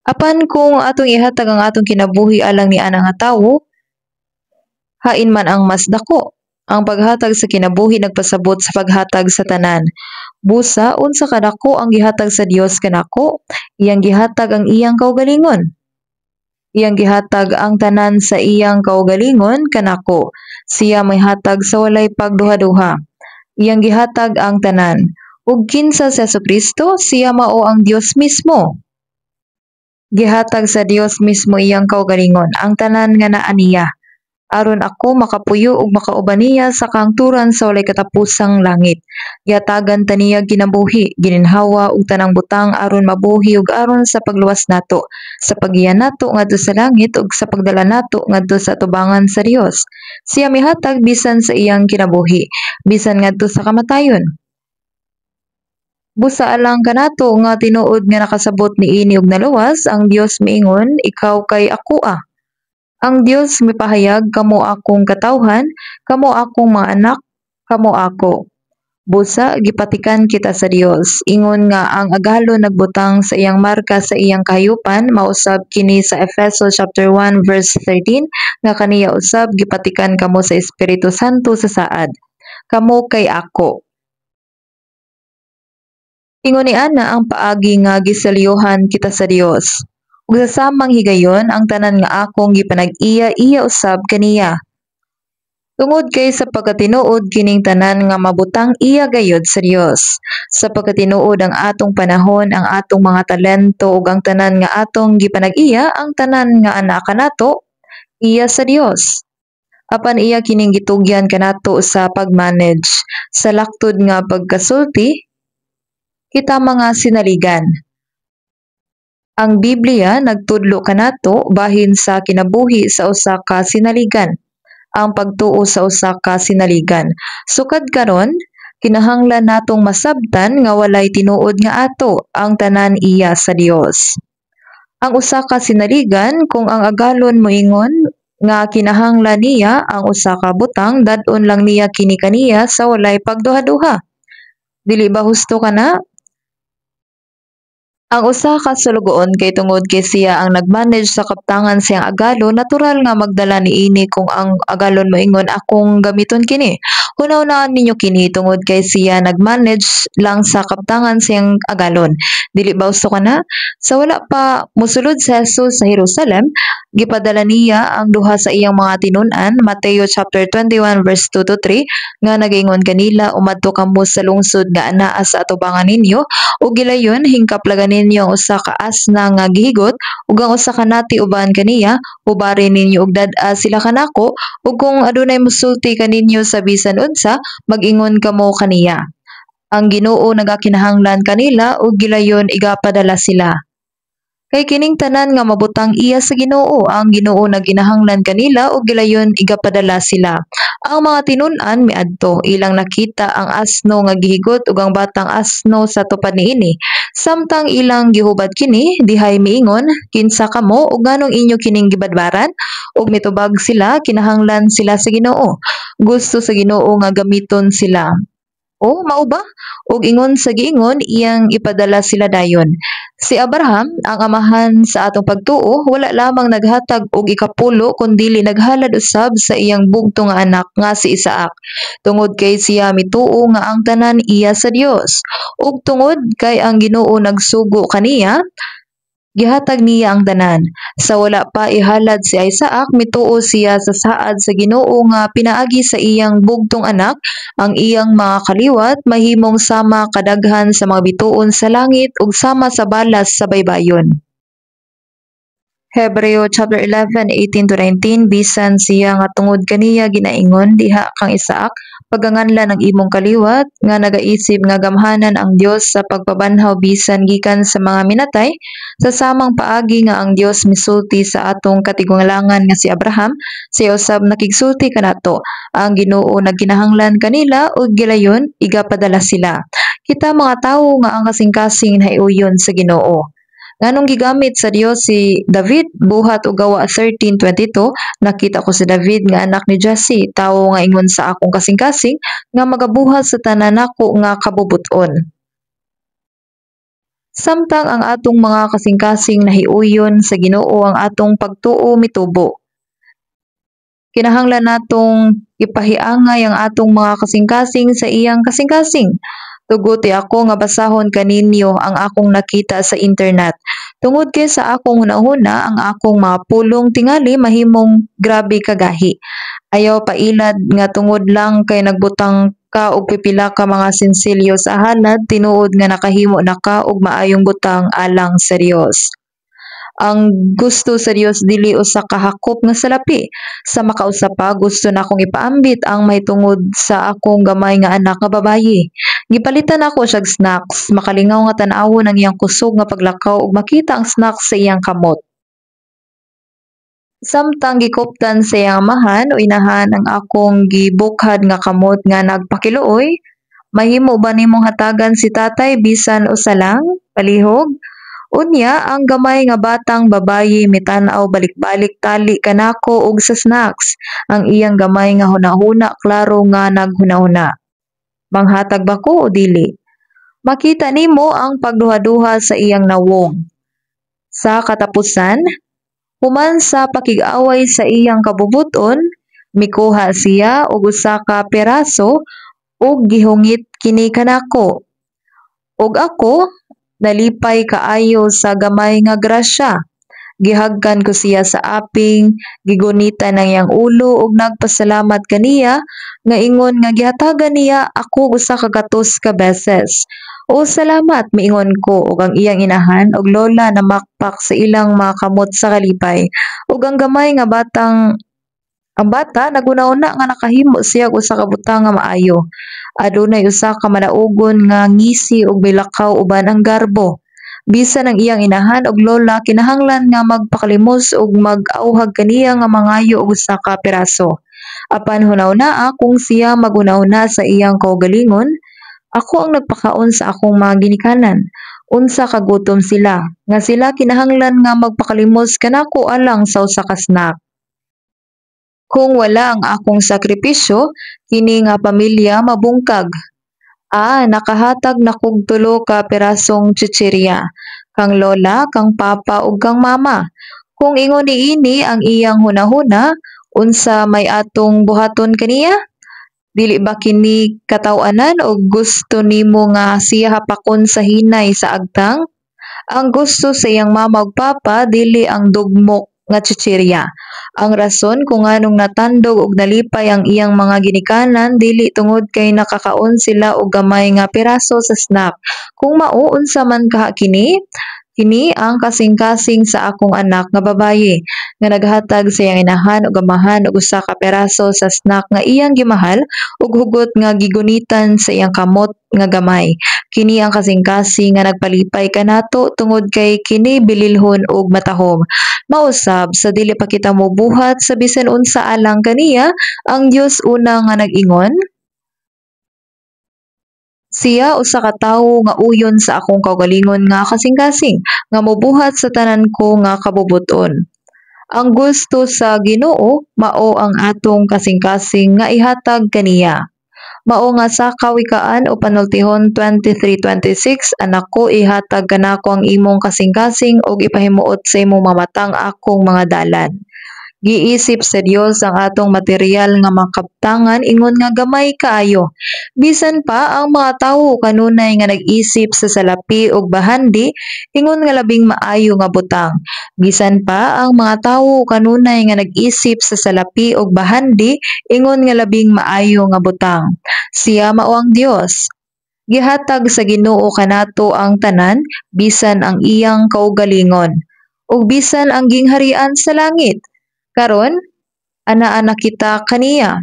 Apan kung atong ihatag ang atong kinabuhi alang ni ana nga tawo, hain man ang mas dako. Ang paghatag sa kinabuhi nagpasabot sa paghatag sa tanan. Busa, unsa kadako ang gihatag sa Dios kanako? Iyang gihatag ang iyang kaugalingon. Iyang gihatag ang tanan sa iyang kaugalingon kanako. Siya may hatag sa walay pagduha-duha. Iyang gihatag ang tanan. Ug kinsa sa Kristo, siya mao ang Dios mismo. Gihatag sa Dios mismo iyang kaugalingon, ang tanan nga naa niya, aron ako makapuyo ug makauban niya sa kangturan sa walay katapusang langit. Giatagan ta niya ginabuhi, gininhawa ug tanang butang aron mabuhi ug aron sa pagluwas nato, sa paggiyan nato ngadto sa langit ug sa pagdala nato ngadto sa atubangan sa Dios. Siya mihatag bisan sa iyang kinabuhi, bisan ngadto sa kamatayon. Busa alang kanato nga tinuod nga nakasabot niini og naluwas, ang Dios miingon, ikaw kay akoa. Ang Dios mipahayag, kamo akong katawhan, kamo akong mga anak, kamo ako. Busa gipatikan kita sa Dios. Ingon nga ang agalo nagbutang sa iyang marka sa iyang kahayupan, mausab kini sa Efesos chapter 1 verse 13 nga kaniya usab gipatikan kamo sa Espiritu Santo sa saad. Kamo kay ako. Ingon ni ana ang paagi nga gisalyohan kita sa Dios. Ug sa samang higayon ang tanan nga akong gipanag-iya usab kaniya. Tungod kay sa pagkatinuod kining tanan nga mabutang iya gayod sa Dios. Sa pagkatinuod ang atong panahon, ang atong mga talento ug ang tanan nga atong gipanag-iya, ang tanan nga anak kanato iya sa Dios. Apan iya kining gitugyan kanato sa pagmanage sa laktod nga pagkasulti kita mga sinaligan. Ang Biblia nagtudlo kanato bahin sa kinabuhi sa usa ka sinaligan, ang pagtuo sa usa ka sinaligan. Sukad karon, kinahanglan natong masabtan nga walay tinuod nga ato, ang tanan iya sa Dios. Ang usa ka sinaligan kung ang agalon moingon nga kinahanglan niya ang usa ka butang, dad-on lang niya kini kaniya sa walay pagduha-duha. Dili ba husto kana? Ang usa ka sulugoon kay tungod kay siya ang nagmanage sa kaptangan siyang agalo, natural nga magdala niini kung ang agalon moingon akong gamiton kini. Hunaw-hunaon ninyo kini tungod kay siya nagmanage lang sa kaptangan siyang agalon. Dili ba usto kana? Sa wala pa mosulod sa Jesus sa Jerusalem, gipadala niya ang duha sa iyang mga tinun-an, Mateo chapter 21 verse 2 to 3, nga nagaingon kanila, umadto kamo sa lungsod nga anaa sa atubangan ninyo, ug gilayon hingkaplagan ninyo ang usa ka asna nga gihigot ug ang usa ka nati uban kaniya, ubarin ninyo og dad-a sila kanako, ug kung adunay mosulti kaninyo sa bisan unsa, mag-ingon kamo kaniya. Ang Ginoo nagakinahanglan kanila ug gilayon igapadala sila. Kay kining tanan nga mabutang iya sa Ginoo, ang Ginoo naginahanglan kanila ug gilayon igapadala sila. Ang mga tinun-an miadto, ilang nakita ang asno nga gihigot ug ang batang asno sa tupad niini. Samtang ilang gihubad kini, dihay miingon, kinsa kamo ug nganong inyo kining gibadbaran? Ug mitubag sila, kinahanglan sila sa Ginoo. Gusto sa Ginoo nga gamiton sila. O, mao ba? Ug ingon sa giingon, iyang ipadala sila dayon. Si Abraham, ang amahan sa atong pagtuo, wala lamang naghatag og ikapulo kundili naghalad usab sa iyang bugto nga anak nga si Isaac. Tungod kay siya mituo nga ang tanan iya sa Dios. Ug tungod kay ang Ginoo nagsugo kaniya, gihatag niya ang tanan. Sa wala pa ihalad si Isaac, mituo siya sa saad sa Ginoo nga pinaagi sa iyang bugtong anak, ang iyang mga kaliwat mahimong sama kadaghan sa mga bituon sa langit ug sama sa balas sa baybayon. Hebreo chapter 11, 18 to 19, bisan siya nga tungod kaniya ginaingon, diha kang Isaac, paganganlan ang imong kaliwat, nga nagaisip nga gamhanan ang Dios sa pagpabanhaw bisan gikan sa mga minatay, sa samang paagi nga ang Dios misulti sa atong katigunglangan nga si Abraham, siya usab nakigsulti kanato, ang Ginoo nagkinahanglan kanila ug gilayon igapadala sila. Kita mga tawo nga ang kasing-kasing nahiuyon sa Ginoo. Nganong gigamit sa Dios si David buhat og gawa 13:22, nakita ko si David nga anak ni Jesse, tawo nga ingon sa akong kasing-kasing nga magabuhat sa tanan nako nga kabubuton. Samtang ang atong mga kasing-kasing nahiuyon sa Ginoo ang atong pagtuo mitubo. Kinahanglan natong ipahiangay ang atong mga kasing-kasing sa iyang kasing-kasing. Tuguti ako nga basahon kaninyo ang akong nakita sa internet. Tungod kay sa akong hunahuna ang akong mga pulong tingali mahimong grabe kagahi. Ayaw pailad nga tungod lang kay nagbutang ka og pipila ka mga sinsilyo sa halad tinuod nga nakahimo na ka og maayong butang alang sa Dios. Ang gusto sa Dios dili usa ka hakop nga salapi. Sa makausa pa gusto na akong ipaambit ang mahitungod sa akong gamay nga anak nga babayi. Gipalitan ako siyag snacks, makalingaw nga tan-awon ang iyang kusog nga paglakaw ug makita ang snacks sa iyang kamot. Samtang gikuptan sa iyang amahan o inahan ang akong gibukhad nga kamot nga nagpakiluoy, mahimo ba nimong hatagan si tatay bisan usa lang? Palihog? Unya, ang gamay nga batang babayi mitan-aw balik-balik tali kanako og sa snacks. Ang iyang gamay nga hunahuna klaro nga naghunahuna. Manghatag ba ko o dili? Makita nimo ang pagduha-duha sa iyang nawong. Sa katapusan, human sa pakig-away sa iyang kabubuton, mikuha siya og usa ka piraso ug gihungit kini kanako. Ug ako, nalipay kaayo sa gamay nga grasya. Gihagkan ko siya sa aping, gigunitan ng iyang ulo ug nagpasalamat kaniya nga ingon nga gihatagan niya ako usa ka gatos ka beses. O salamat miingon ko ug ang iyang inahan ug lola na makpak sa ilang mga kamot sa kalipay. Ug ang gamay nga ang bata naguna-una nga nakahimo siya og usa ka butang nga maayo. Adunay usa ka malaugon nga ngisi ug bilakaw uban ang garbo. Bisan ang iyang inahan ug lola kinahanglan nga magpakalimos ug mag-auhag kaniya nga mangayo og usa ka piraso. Apan hunaw-naa kung siya maghunahuna sa iyang kaugalingon, ako ang nagpakaon sa akong mga ginikanan. Unsa kagutom sila, nga sila kinahanglan nga magpakalimos kanako alang sa usa ka snack. Kung wala ang akong sakripisyo, kini nga pamilya mabungkag. Nakahatag na kog 3 ka pirasong chichirya. Kang lola, kang papa ug kang mama. Kung ingon niini ang iyang hunahuna, unsa may atong buhaton kaniya? Dili ba kini kataw-anan o gusto nimo nga siya hapakon sa hinay sa agtang? Ang gusto sa iyang mama ug papa dili ang dugmok nga chichirya. Ang rason kung anong natandog ug nalipay ang iyang mga ginikanan dili tungod kay nakakaon sila og gamay nga piraso sa snack. Kung mao unsa man kaha kini? Kini ang kasing-kasing sa akong anak nga babayi nga naghatag sa iyang inahan ug amahan og usa ka piraso sa snack nga iyang gimahal ug hugot nga gigunitan sa iyang kamot nga gamay. Kini ang kasing-kasing nga nagpalipay kanato tungod kay kini bililhon ug matahom. Mausab sa dili pa kita mobuhat sa bisan unsa alang kaniya, ang Dios una nga nag-ingon, siya usa ka tawo nga uyon sa akong kaugalingon nga kasing-kasing nga mobuhat sa tanan ko nga kabubuton. Ang gusto sa Ginoo mao ang atong kasing-kasing nga ihatag kaniya. Mao nga sa kawikaan o panultihon 23:26, anak ko ihatag kanako ang imong kasing-kasing ug ipahimuot sa imong mamatang akong mga dalan. Giisip sa Dios ang atong material nga makabtangan ingon nga gamay kaayo. Bisan pa ang mga tawo kanunay nga nag-isip sa salapi ug bahandi ingon nga labing maayo nga butang. Bisan pa ang mga tawo kanunay nga nag-isip sa salapi ug bahandi ingon nga labing maayo nga butang. Siya mao ang Dios. Gihatag sa Ginoo kanato ang tanan bisan ang iyang kaugalingon ug bisan ang gingharian sa langit. Karon, ana-ana kita kaniya.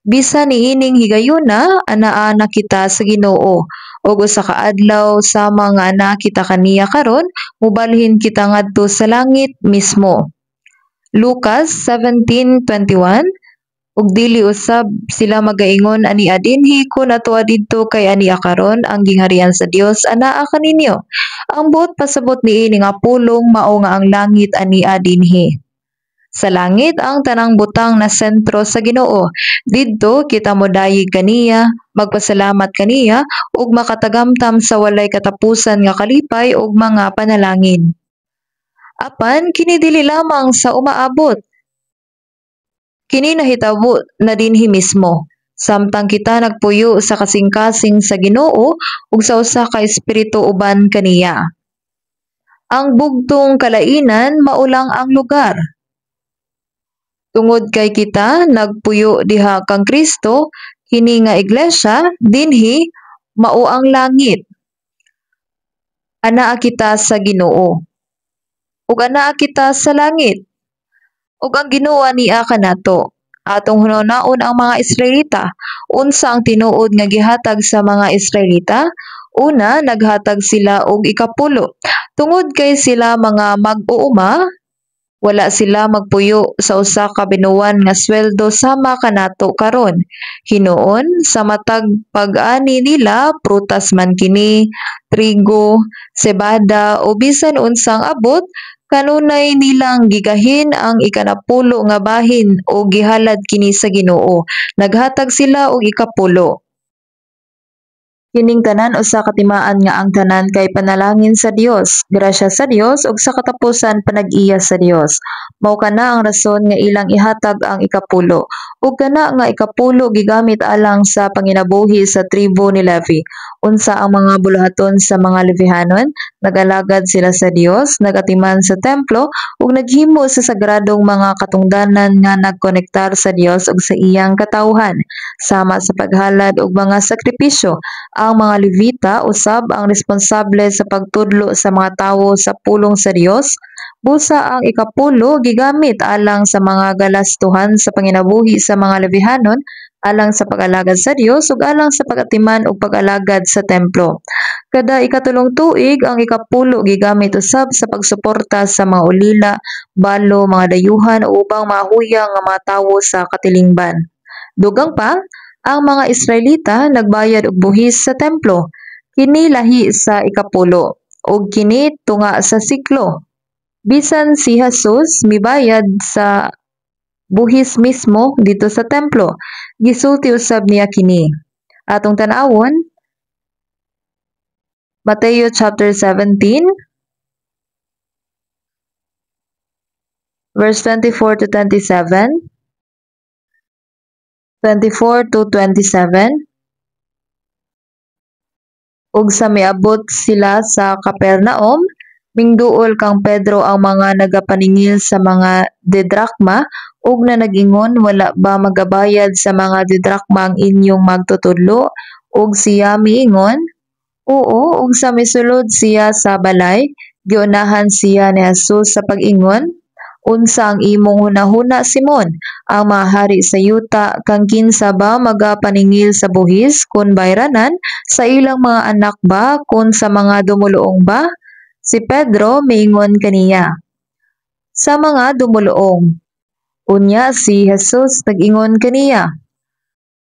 Bisan niining higayuna, ana-ana kita sa Ginoo. Ug usa ka adlaw sama nga ana kita kaniya karon, mubalhin kita ngadto sa langit mismo. Lucas 17:21. ug dili usab sila magaingon ani adinhi kun atoa didto kay ani karon ang gingharian sa Dios anaa kaninyo. Ang buot pasabot niini nga pulong mao nga ang langit ani adinhi. Sa langit ang tanang butang na sentro sa Ginoo. Didto kita modayeg kaniya, magpasalamat kaniya ug makatagamtam sa walay katapusan nga kalipay ug mga panalangin. Apan kini dili lamang sa umaabot. Kini nahitabo na dinhi mismo. Samtang kita nagpuyo sa kasing-kasing sa Ginoo ug sa usa ka espiritu uban kaniya. Ang bugtong kalainan maulang ang lugar. Tungod kay kita nagpuyo diha kang Kristo, kini nga iglesia dinhi mao ang langit. Anaa kita sa Ginoo. Ug anaa kita sa langit. Ug ang Ginoo niya kanato. Atong hunahunahon ang mga Israelita. Unsa ang tinuod nga gihatag sa mga Israelita? Una, naghatag sila og ikapulo. Tungod kay sila mga mag-uuma, wala sila magpuyo sa usa ka binuwan nga sweldo sama kanato karon. Hinuon sa matag pag-ani nila prutas man kini, trigo, sebada o bisan unsang abot kanunay nilang gigahin ang ikanapulo nga bahin o gihalad kini sa Ginoo. Naghatag sila og ikapulo. Kining tanan usa ka timaan nga ang tanan kay panalangin sa Dios, grasya sa Dios ug sa katapusan panag-iya sa Dios. Mao kana ang rason nga ilang ihatag ang ikapulo. Ug kana nga ikapulo gigamit alang sa panginabuhi sa tribo ni Levi. Unsa ang mga buluhaton sa mga Levihanon? Nag-alagad sila sa Dios, nagatiman sa templo ug naghimo sa sagradong mga katungdanan nga nagkonektar sa Dios ug sa iyang katawhan sama sa paghalad og mga sakripisyo. Ang mga Levita usab ang responsable sa pagtudlo sa mga tawo sa pulong sa Dios. Busa ang ikapulo gigamit alang sa mga galastuhan sa panginabuhi sa mga Levihanon, alang sa pag-alagad sa Dios ug alang sa pag-atiman ug pag-alagad sa templo. Kada ikatulong tuig ang ikapulo gigamit usab sa pagsuporta sa mga ulila, balo, mga dayuhan o ubang mga huyang nga mga tawo sa katilingban. Dugang pa, ang mga Israelita nagbayad og buhis sa templo. Kini lahi sa ikapulo ug kini tunga sa siklo. Bisan si Jesus mibayad sa buhis mismo dito sa templo. Gisulti usab niya kini. Atong tan-awon Mateo chapter 17 verse 24 to 27. 24 to 27. Ug sa miabot sila sa Capernaum, mingduol kang Pedro ang mga nagapaningil sa mga didrakma ug na nag-ingon wala ba magabayad sa mga didrakma ang inyong magtutudlo? Ug siya miingon, oo, ug sa misulod siya sa balay, giunahan siya ni Jesus sa pag-ingon, unsa ang imong hunahuna Simon? Ang mga hari sa yuta kang kinsa ba magapaningil sa buhis kun bayranan sa ilang mga anak ba kun sa mga dumuluong ba? Si Pedro miingon kaniya, sa mga dumuluong. Unya si Jesus nag-ingon kaniya,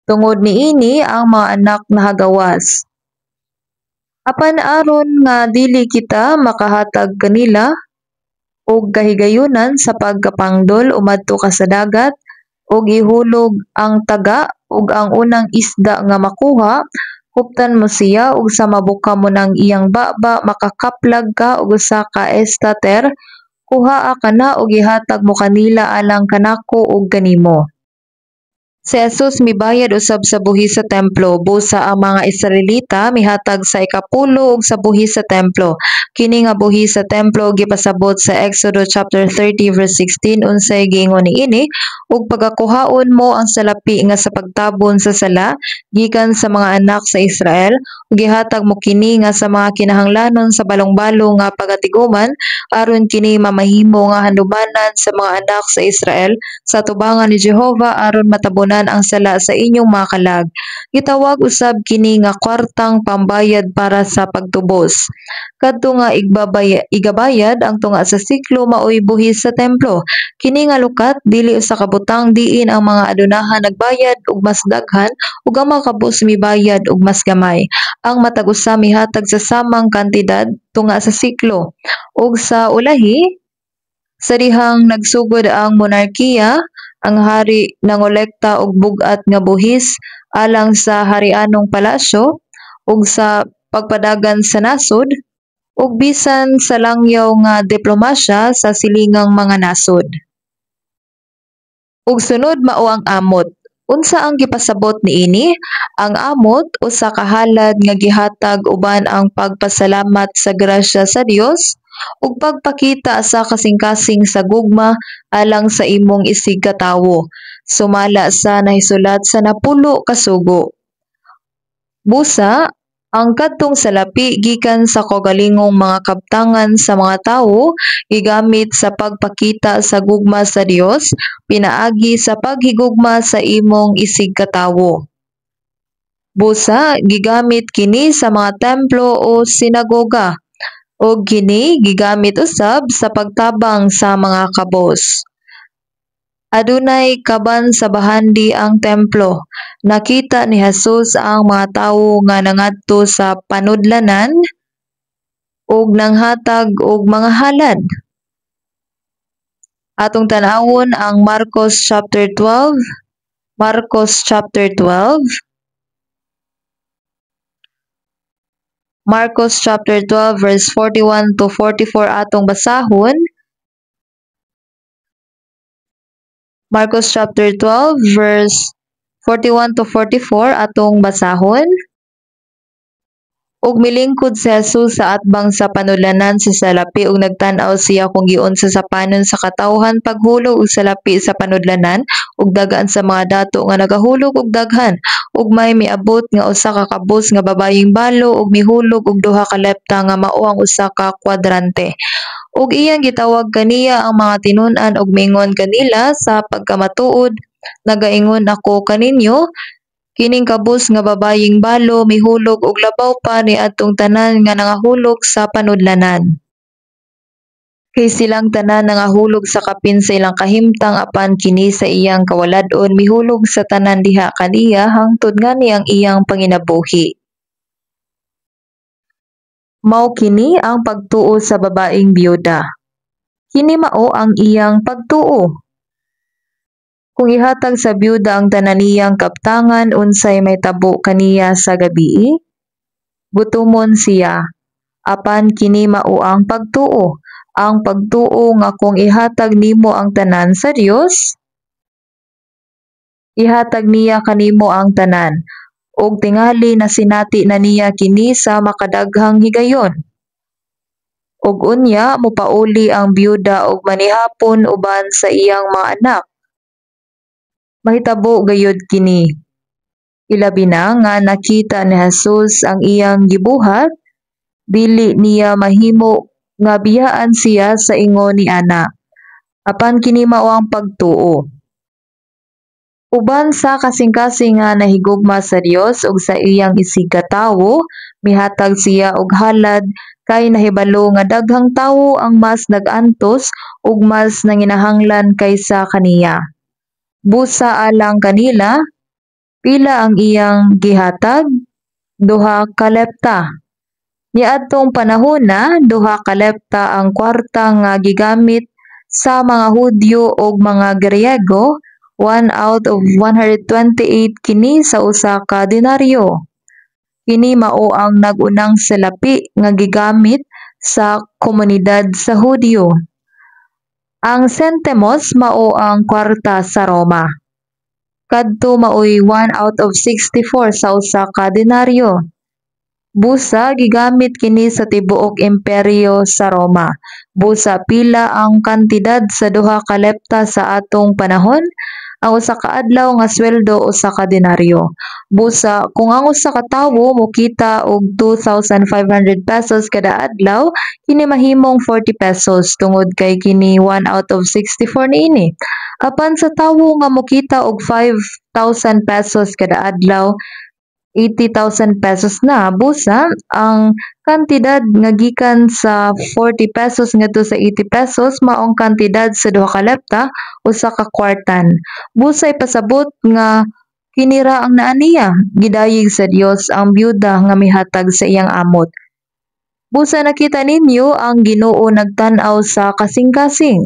tungod niini ang mga anak nahagawas. Apan aron nga dili kita makahatag kanila og kahigayunan sa pagkapangdol umadto ka sa dagat ug ihulog ang taga ug ang unang isda nga makuha, huptan mo siya ug sa mabuka mo ng iyang baba makakaplag ka og usa ka estater, kuhaa ka na ug ihatag mo kanila alang kanako ug kanimo. Si Jesus mibayad usab sa buhis sa templo, busa ang mga Israelita mihatag sa ikapulo ug sa buhis sa templo. Kini nga buhis sa templo gipasabot sa Exodus chapter 30 verse 16 unsay giingon niini, ug pagakuhaon mo ang salapi nga sa pagtabon sa sala gikan sa mga anak sa Israel, ug gihatag mo kini nga sa mga kinahanglanon sa balong-balong nga pagatiguman aron kini mamahimo nga handumanan sa mga anak sa Israel sa tubangan ni Jehova aron matabunan tabunan ang sala sa inyong mga kalag. Gitawag usab kini nga kwartang pambayad para sa pagtubos. Kadto nga igabayad ang tunga sa siklo maoy buhis sa templo. Kini nga lukat dili usa ka butang diin ang mga adunahan nagbayad og mas daghan ug ang mga kabus mibayad og mas gamay. Ang matag usa mihatag sa samang kantidad tunga sa siklo. Ug sa ulahi, sa dihang nagsugod ang monarkiya, ang hari nangolekta og bug-at nga buhis alang sa harianong palasyo ug sa pagpadagan sa nasod ug bisan sa langyaw nga diplomasya sa silingang mga nasod. Ug sunod mao ang amot. Unsa ang gipasabot niini? Ang amot usa ka halad nga gihatag uban ang pagpasalamat sa grasya sa Dios ug pagpakita sa kasing-kasing sa gugma alang sa imong isig katawo sumala sa nahisulat sa 10 ka sugo. Busa, ang kadtong salapi gikan sa kaugalingong mga kabtangan sa mga tawo gigamit sa pagpakita sa gugma sa Dios pinaagi sa paghigugma sa imong isig katawo. Busa, gigamit kini sa mga templo o sinagoga ug kini gigamit usab sa pagtabang sa mga kabos. Adunay kaban sa bahandi ang templo. Nakita ni Jesus ang mga tawo nga nangadto sa panudlanan ug nanghatag og mga halad. Atong tan-awon ang Marcos chapter 12. Marcos chapter 12. Marcos chapter 12 verse 41 to 44 atong basahon. Marcos chapter 12 verse 41 to 44 atong basahon. Ug milingkod si Jesus sa atbang sa panudlanan sa salapi ug nagtan-aw siya kung giunsa sa panon sa katawhan paghulog og salapi sa panudlanan ug dagaan sa mga dato nga nagahulog og daghan ug may miabot nga usa ka kabus nga babayeng balo ug mihulog og 2 ka lepta nga mao ang usa ka kwadrante. Ug iyang gitawag kaniya ang mga tinun-an ug mingon kanila sa pagkamatuod, nagaingon ako kaninyo, kining kabus nga babayeng balo mihulog og labaw pa ni adtong tanan nga nangahulog sa panudlanan. Kay silang tanan nangahulog sa kapin sa ilang kahimtang apan kini sa iyang kawalad-on mihulog sa tanan diha kaniya hangtod ngani ang iyang panginabuhi. Mao kini ang pagtuo sa babaeng biyuda. Kini mao ang iyang pagtuo. Kung ihatag sa biyuda ang tanan niyang kaptangan unsay may tabo kaniya sa gabii, gutumon siya. Apan kini mao ang pagtuo. Ang pagtuo nga kung ihatag nimo ang tanan sa Dios, ihatag niya kanimo ang tanan. Og tingali na sinati na niya kini sa makadaghang higayon. Og unya mopauli ang biyuda og manihapon uban sa iyang mga anak. Mahitabo gayud kini. Ilabi na nga nakita ni Jesus ang iyang gibuhat, dili niya mahimo nga biyaan siya sa ingon ni ana. Apan kini mao ang pagtuo. Uban sa kasing-kasing nga nahigugma sa Dios ug sa iyang isig katawo, mihatag siya og halad kay nahibalo nga daghang tawo ang mas nag-antos ug mas nanginahanglan kaysa kaniya. Busa alang kanila, pila ang iyang gihatag? 2 ka lepta. Niadtong panahona, 2 ka lepta ang kwarta nga gigamit sa mga Hudyo ug mga Griego. 1 out of 128 kini sa usa ka denaryo. Kini mao ang nag-unang salapi nga gigamit sa komunidad sa Hudyo. Ang centimos mao ang kwarta sa Roma. Kadto maoy 1 out of 64 sa usa ka denaryo. Busa gigamit kini sa tibuok imperyo sa Roma. Busa pila ang kantidad sa 2 ka lepta sa atong panahon? Ang usa ka adlaw nga sweldo usa ka denaryo. Busa kung ang usa ka tawo mokita og 2,500 pesos kada adlaw, kini mahimong 40 pesos tungod kay kini 1 out of 64 niini. Apan sa tawo nga mokita og 5,000 pesos kada adlaw, 80,000 pesos na. Busa ang kantidad nga gikan sa 40 pesos ngadto sa 80 pesos maong kantidad sa duha ka lepta, usa ka kwartan. Busa ipasabot nga kini ra ang naa niya, gidayeg sa Dios ang byuda nga mihatag sa iyang amot. Busa nakita ninyo ang Ginoo nagtan-aw sa kasing-kasing,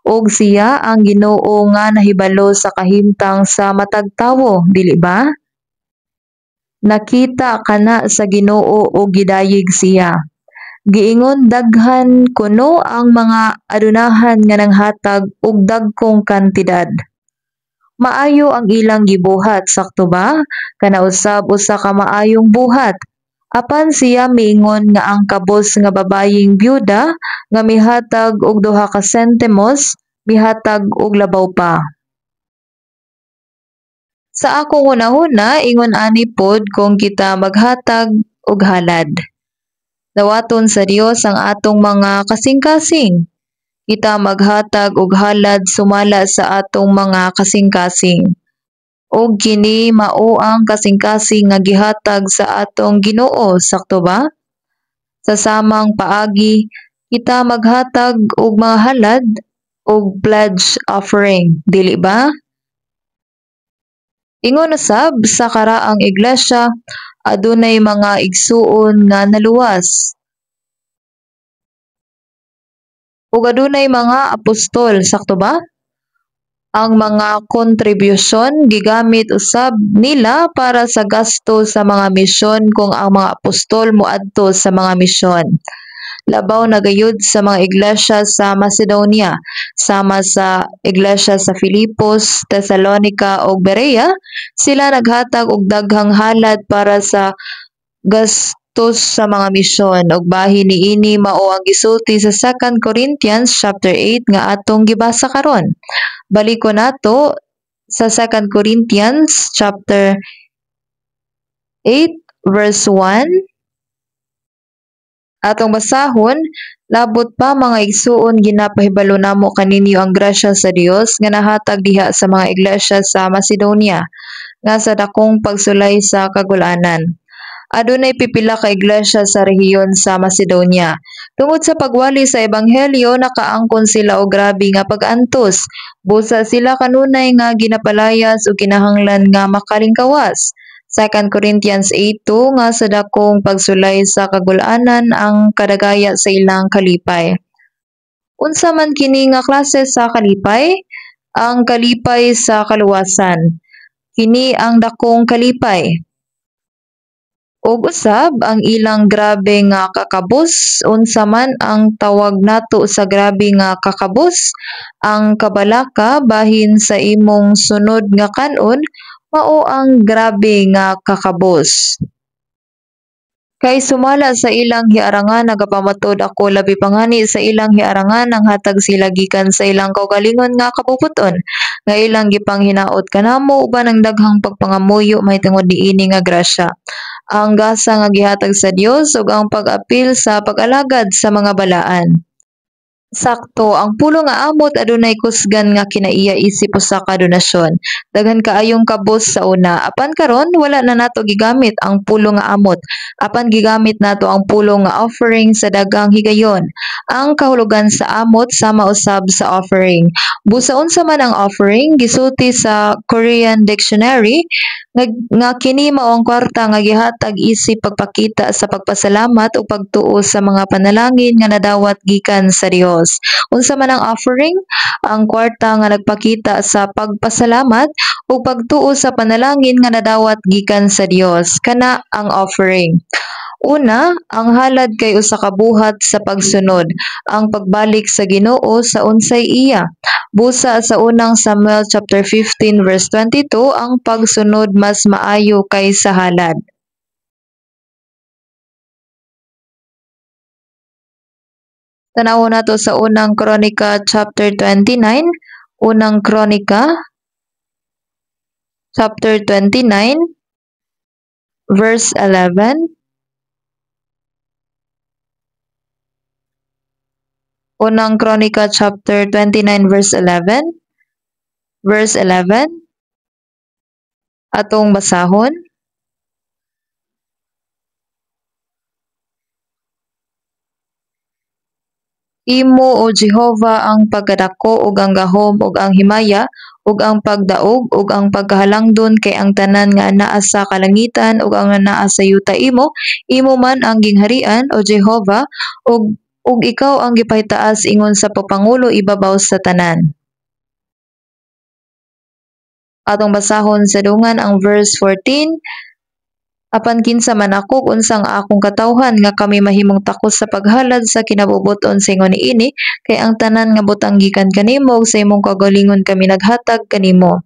ug siya ang Ginoo nga nahibalo sa kahimtang sa matag tawo, dili ba? Nakita kana sa Ginoo ug gidayeg siya. Giingon daghan kuno ang mga adunahan nga nanghatag og dagkong kantidad. Maayo ang ilang gibuhat, sakto ba? Kana usab usa ka maayong buhat. Apan siya miingon nga ang kabos nga babayeng byuda nga mihatag og 2 ka sentimos, mihatag og labaw pa. Sa akong hunahuna, ingon ani pod kung kita maghatag og halad. Dawaton sa Dios ang atong mga kasing-kasing. Kita maghatag og halad sumala sa atong mga kasing-kasing. Og kini mao ang kasing-kasing nga gihatag sa atong Ginoo, sakto ba? Sa samang paagi, kita maghatag og mga halad og pledge offering, dili ba? Ingon usab sa karaang iglesia, adunay mga igsuon nga naluwas. Ug adunay mga apostol, sakto ba? Ang mga kontribusyon gigamit usab nila para sa gasto sa mga misyon kung ang mga apostol moadto sa mga misyon. Labaw na gayud sa mga iglesia sa Macedonia, sama sa iglesia sa Filipos, Thessalonica ug Berea, sila naghatag og daghang halad para sa gastos sa mga misyon ug bahin niini mao ang gisulti sa 2 Corinthians chapter 8 nga atong gibasa karon. Baliko nato sa 2 Corinthians chapter 8 verse 1. Atong basahon, labot pa mga igsuon ginapahibalo namo kaninyo ang grasya sa Dios nga nahatag diha sa mga iglesia sa Macedonia nga sa dakong pagsulay sa kagulanan. Adunay pipila ka iglesia sa rehiyon sa Macedonia. Tungod sa pagwali sa ebanghelyo nakaangkon sila og grabe nga pag-antos. Busa sila kanunay nga ginapalayas ug kinahanglan nga makalingkawas. 2 Corinthians 8:2 nga sa dakong pagsulay sa kagulanan ang kadagaya sa ilang kalipay. Unsa man kini nga klase sa kalipay? Ang kalipay sa kaluwasan. Kini ang dakong kalipay. Ug usab ang ilang grabe nga kakabus, unsa man ang tawag nato sa grabe nga kakabus, ang kabalaka bahin sa imong sunod nga kanon, mao ang grabe nga kakabus. Kay sumala sa ilang hiarangan nagapamatod ako labi pangani sa ilang hiarangan ang hatag sila gikan sa ilang kaugalingon nga kapuputon nga ilang gipanghinaot kanamo uban ang daghang pagpangamuyo mahitungod niini nga grasya. Ang gasa nga gihatag sa Dios ug ang pag-apil sa pag-alagad sa mga balaan. Sakto, ang pulo nga amot adunay kusgan nga kinaiya isip usa ka donasyon. Daghan kaayong kabos sa una. Apan karon wala na nato gigamit ang pulo nga amot. Apan gigamit nato ang pulo nga offering sa daghang higayon. Ang kahulugan sa amot sama usab sa offering. Busa unsa man ang offering gisulti sa Korean dictionary nga kini mao ang kwarta nga gihatag isip pagpakita sa pagpasalamat o pagtuo sa mga panalangin nga nadawat gikan sa Dios. Unsa man ang offering? Ang kwarta nga nagpakita sa pagpasalamat o pagtuo sa panalangin nga nadawat gikan sa Dios. Kana ang offering. Una, ang halad kay usa ka buhat sa pagsunod, ang pagbalik sa Ginoo sa unsay iya. Busa sa unang Samuel chapter 15 verse 22, ang pagsunod mas maayo kaysa halad. Tanawon nato sa unang Kronika chapter 29, unang Kronika chapter 29, verse 11. Unang Kronika chapter 29, verse 11. Verse 11. Atong basahon. Imo o Jehova ang pagkadako ug ang gahom ug ang himaya ug ang pagdaog ug ang pagkahalangdon kay ang tanan nga anaa sa kalangitan ug ang anaa sa yuta imo man ang gingharian o Jehova ug ikaw ang gipahitaas ingon sa papangulo ibabaw sa tanan. Atong basahon sa dungan ang verse 14. Apan kinsa man ako unsang akong katawhan nga kami mahimong takos sa paghalad sa kinabubuton sa ingon niini kay ang tanan nga butang gikan kanimo ug sa imong kagalingon kami naghatag kanimo.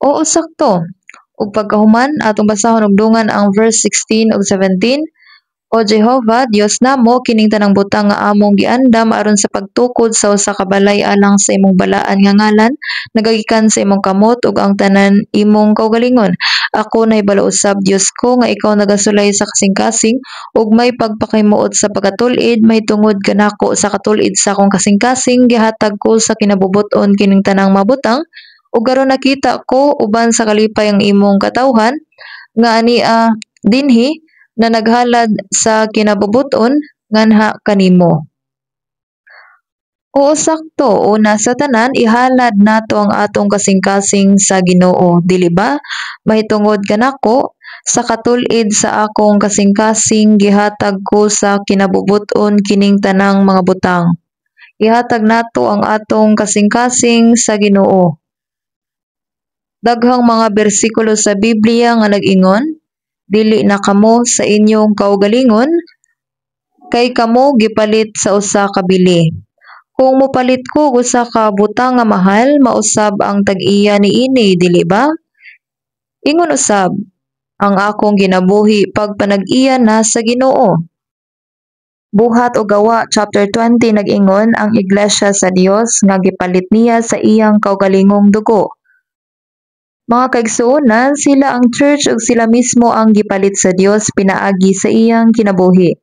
Oo, sakto. Ug pagkahuman atong basahon og dungan ang verse 16 ug 17. O Jehova, Dios namo, kining tanang butang nga among giandam aron sa pagtukod sa usa ka balay alang sa imong balaan nga ngalan, nagagikan sa imong kamot ug ang tanan imong kaugalingon. Ako nahibalo usab Dios ko nga ikaw nagasulay sa kasing-kasing ug may pagpakimuot sa pagkatulid, may tungod kanako sa katulid sa akong kasing-kasing gihatag ko sa kinabubuton kining tanang mabutang ug karon nakita ko uban sa kalipay ang imong katawhan nga ania dinhi na naghalad sa kinabubuton nganha kanimo. Oo, sakto. Una sa tanan, ihalad nato ang atong kasing-kasing sa Ginoo, dili ba? Mahitungod kanako sa katulid sa akong kasing-kasing gihatag ko sa kinabubuton kining tanang mga butang. Ihatag nato ang atong kasing-kasing sa Ginoo. Daghang mga bersikulo sa Biblia nga nag-ingon, dili na kamo sa inyong kaugalingon kay kamo gipalit sa usa ka bili. Kung mopalit ko usa ka butang nga mahal, mausab ang tag-iya niini, dili ba? Ingon usab, ang akong ginabuhi pagpanag-iya na sa Ginoo. Buhat o Gawa chapter 20 nag-ingon ang iglesia sa Dios nga gipalit niya sa iyang kaugalingong dugo. Mga kaigsuonan, sila ang church ug sila mismo ang gipalit sa Dios pinaagi sa iyang kinabuhi.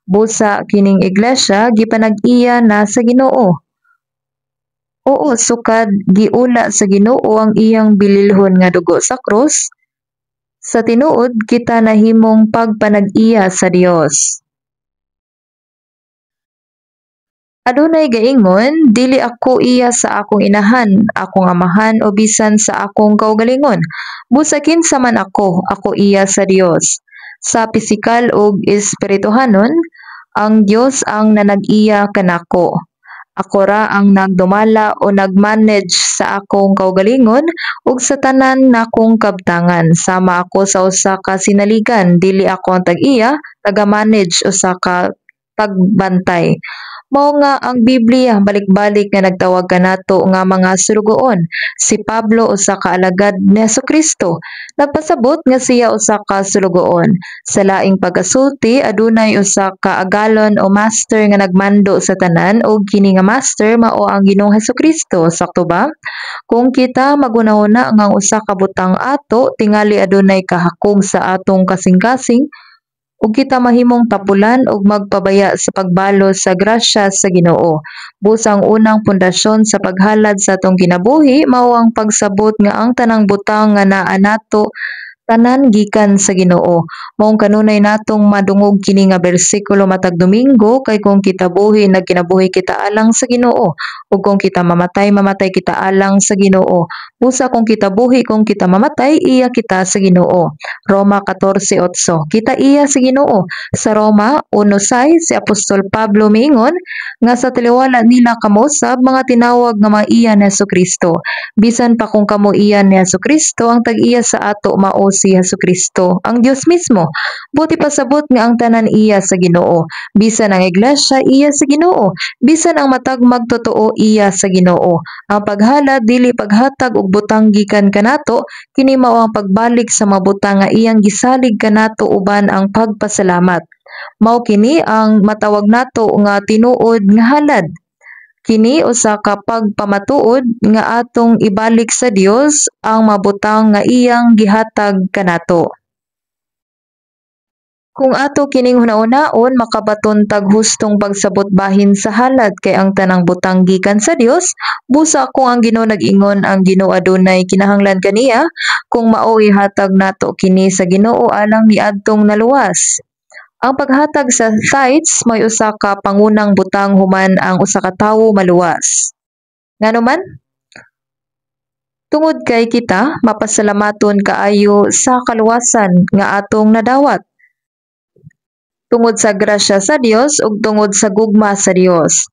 Busa kining iglesia gipanag-iya na sa Ginoo. Oo, sukad giula sa Ginoo ang iyang bililhon nga dugo sa krus. Sa tinuod kita nahimong pagpanag-iya sa Dios. Adunay gaingon, dili ako iya sa akong inahan, akong amahan o bisan sa akong kaugalingon. Busa kinsa man ako iya sa Dios. Sa pisikal ug espirituhanon, ang Dios ang nanag-iya kanako. Ako ra ang nagdumala o nagmanage sa akong kaugalingon ug sa tanan nakong kabtangan. Sama ako sa usa ka sinaligan, dili ako ang tag-iya, taga-manage usa ka tagbantay. Mao nga ang Biblia balik-balik nga nagtawag kanato nga mga surugoon. Si Pablo usa ka alagad ni Jesucristo. Nagpasabot nga siya usa ka surugoon. Sa laing pagasulti adunay usa ka agalon o master nga nagmando sa tanan ug kini nga master mao ang Ginoong Jesucristo. Sakto ba? Kung kita magunahuna nga usa ka butang ato tingali adunay kahakog sa atong kasing-kasing ug kita mahimong tapulan ug magpabaya sa pagbalo sa grasya sa Ginoo. Busang unang pundasyon sa paghalad sa atong kinabuhi mao ang pagsabot nga ang tanang butang nga naa nato tanan gikan sa Ginoo. Maong kanunay natong madungog kini nga bersikulo matag Domingo kay kung kita buhi nagkinabuhi kita alang sa Ginoo ug kung kita mamatay kita alang sa Ginoo. Busa kung kita buhi kung kita mamatay iya kita sa Ginoo. Roma 14:8. Kita iya sa Ginoo. Sa Roma 1:6 si Apostol Pablo miingon nga sa taliwala nila kamo sab mga tinawag nga mga iya ni Jesucristo. Bisan pa kung kamo iya ni Jesucristo ang tag-iya sa ato mao si Jesucristo, ang Dios mismo. Buti pasabot nga ang tanan iya sa Ginoo. Bisan ang iglesia iya sa Ginoo. Bisan ang matag magtotoo iya sa Ginoo. Ang paghalad dili paghatag og butang gikan kanato, kini mao ang pagbalik sa mabutang nga iyang gisalig kanato uban ang pagpasalamat. Mao kini ang matawag nato nga tinuod nga halad. Kini usa ka pagpamatuod nga atong ibalik sa Dios ang mabutang nga iyang gihatag kanato. Kung ato kining hunahunaon makabaton tag hustong pagsabot bahin sa halad kay ang tanang butang gikan sa Dios, busa kung ang Ginoo nag-ingon ang Ginoo adunay kinahanglan kaniya kung mao ihatag nato kini sa Ginoo alang niadtong naluwas. Ang paghatag sa tithes may usa ka pangunang butang human ang usa ka tawo maluwas. Nganuman, tungod kay kita mapasalamaton kaayo sa kaluwasan nga atong nadawat tungod sa grasya sa Dios ug tungod sa gugma sa Dios.